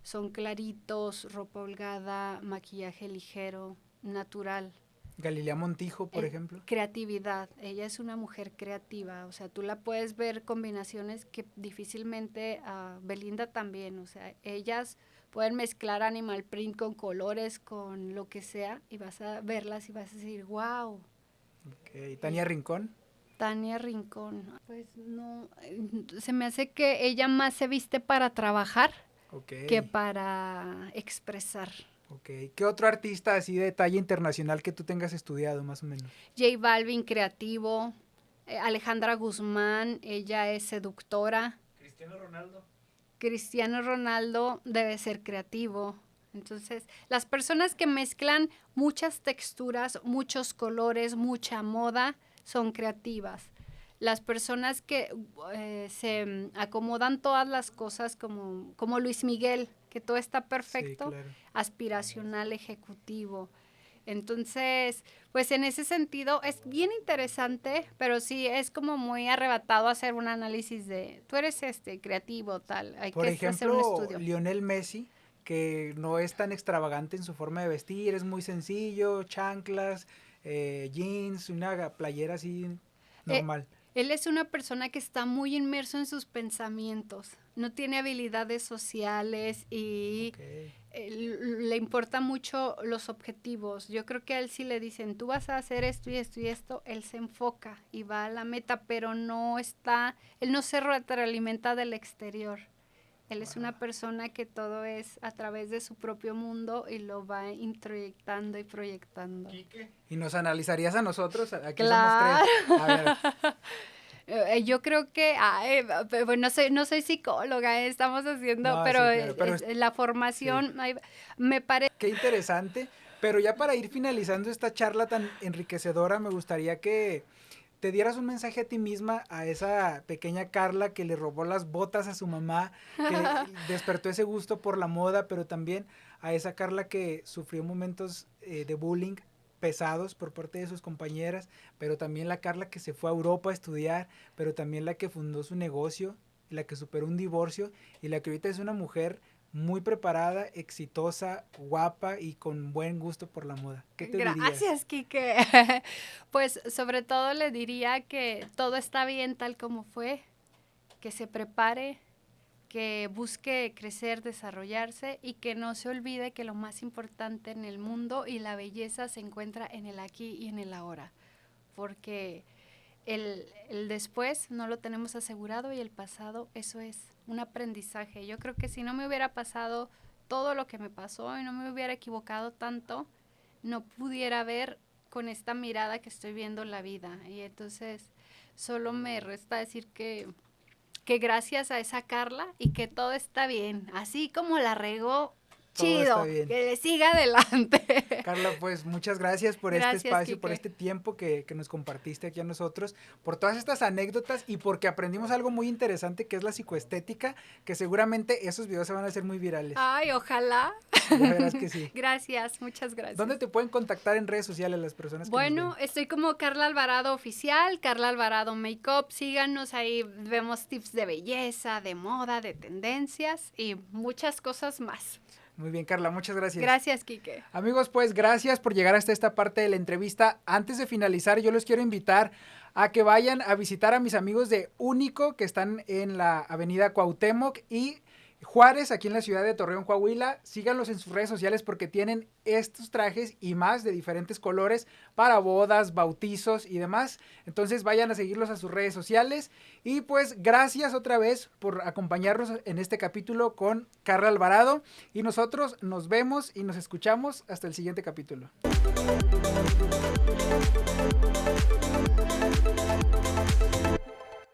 son claritos, ropa holgada, maquillaje ligero, natural. Galilea Montijo, por ejemplo. Creatividad, ella es una mujer creativa, o sea, tú la puedes ver combinaciones que difícilmente, Belinda también, o sea, ellas pueden mezclar animal print con colores, con lo que sea, y vas a verlas y vas a decir, wow. Ok. Tania Rincón. Tania Rincón, pues no, se me hace que ella más se viste para trabajar Ok. que para expresar. Ok. ¿Qué otro artista así de talla internacional que tú tengas estudiado, más o menos? J Balvin, creativo. Alejandra Guzmán, ella es seductora. Cristiano Ronaldo. Cristiano Ronaldo debe ser creativo. Entonces, las personas que mezclan muchas texturas, muchos colores, mucha moda, son creativas. Las personas que se acomodan todas las cosas como Luis Miguel, que todo está perfecto, Sí, claro. aspiracional, ejecutivo. Entonces, pues en ese sentido es bien interesante, pero sí es como muy arrebatado hacer un análisis de, tú eres creativo, tal, hay Por que hacer un ejemplo, estudio. Lionel Messi, que no es tan extravagante en su forma de vestir, es muy sencillo, chanclas, jeans, una playera así normal. Él es una persona que está muy inmerso en sus pensamientos, no tiene habilidades sociales y Ok. le importa mucho los objetivos. Yo creo que a él sí le dicen, tú vas a hacer esto y esto y esto, él se enfoca y va a la meta, pero él no se retroalimenta del exterior. Él es una persona que todo es a través de su propio mundo y lo va introyectando y proyectando. Quique. ¿Y nos analizarías a nosotros? Aquí Claro. somos tres. A ver, Yo creo que, bueno, no soy psicóloga, estamos haciendo, no, sí, pero, claro, pero la formación, me parece. qué interesante. Pero ya para ir finalizando esta charla tan enriquecedora, me gustaría que te dieras un mensaje a ti misma, a esa pequeña Carla que le robó las botas a su mamá, que despertó ese gusto por la moda, pero también a esa Carla que sufrió momentos de bullying pesados por parte de sus compañeras, pero también la Carla que se fue a Europa a estudiar, pero también la que fundó su negocio, la que superó un divorcio y la que ahorita es una mujer muy preparada, exitosa, guapa y con buen gusto por la moda. ¿Qué te dirías? Gracias, Quique. Pues sobre todo le diría que todo está bien tal como fue, que se prepare, que busque crecer, desarrollarse y que no se olvide que lo más importante en el mundo y la belleza se encuentra en el aquí y en el ahora, porque el después no lo tenemos asegurado y el pasado, eso es un aprendizaje. Yo creo que si no me hubiera pasado todo lo que me pasó y no me hubiera equivocado tanto, no pudiera ver con esta mirada que estoy viendo la vida. Y entonces solo me resta decir que gracias a esa Carla y que todo está bien. Así como la regó, Todo chido, está bien. que le siga adelante. Carla, pues muchas gracias por Gracias, este espacio, Quique. por este tiempo que nos compartiste aquí a nosotros, por todas estas anécdotas y porque aprendimos algo muy interesante que es la psicoestética, que seguramente esos videos se van a hacer muy virales. Ay, ojalá. Ya verás que sí. Gracias, muchas gracias. ¿Dónde te pueden contactar en redes sociales las personas que Bueno, nos ven? estoy como Carla Alvarado Oficial, Carla Alvarado Makeup, síganos ahí, vemos tips de belleza, de moda, de tendencias y muchas cosas más. Muy bien, Carla, muchas gracias. Gracias, Quique. Amigos, pues gracias por llegar hasta esta parte de la entrevista. Antes de finalizar, yo los quiero invitar a que vayan a visitar a mis amigos de Único, que están en la avenida Cuauhtémoc y Juárez, aquí en la ciudad de Torreón, Coahuila. Síganlos en sus redes sociales porque tienen estos trajes y más de diferentes colores para bodas, bautizos y demás. Entonces vayan a seguirlos a sus redes sociales. Y pues gracias otra vez por acompañarnos en este capítulo con Carla Alvarado. Y nosotros nos vemos y nos escuchamos hasta el siguiente capítulo.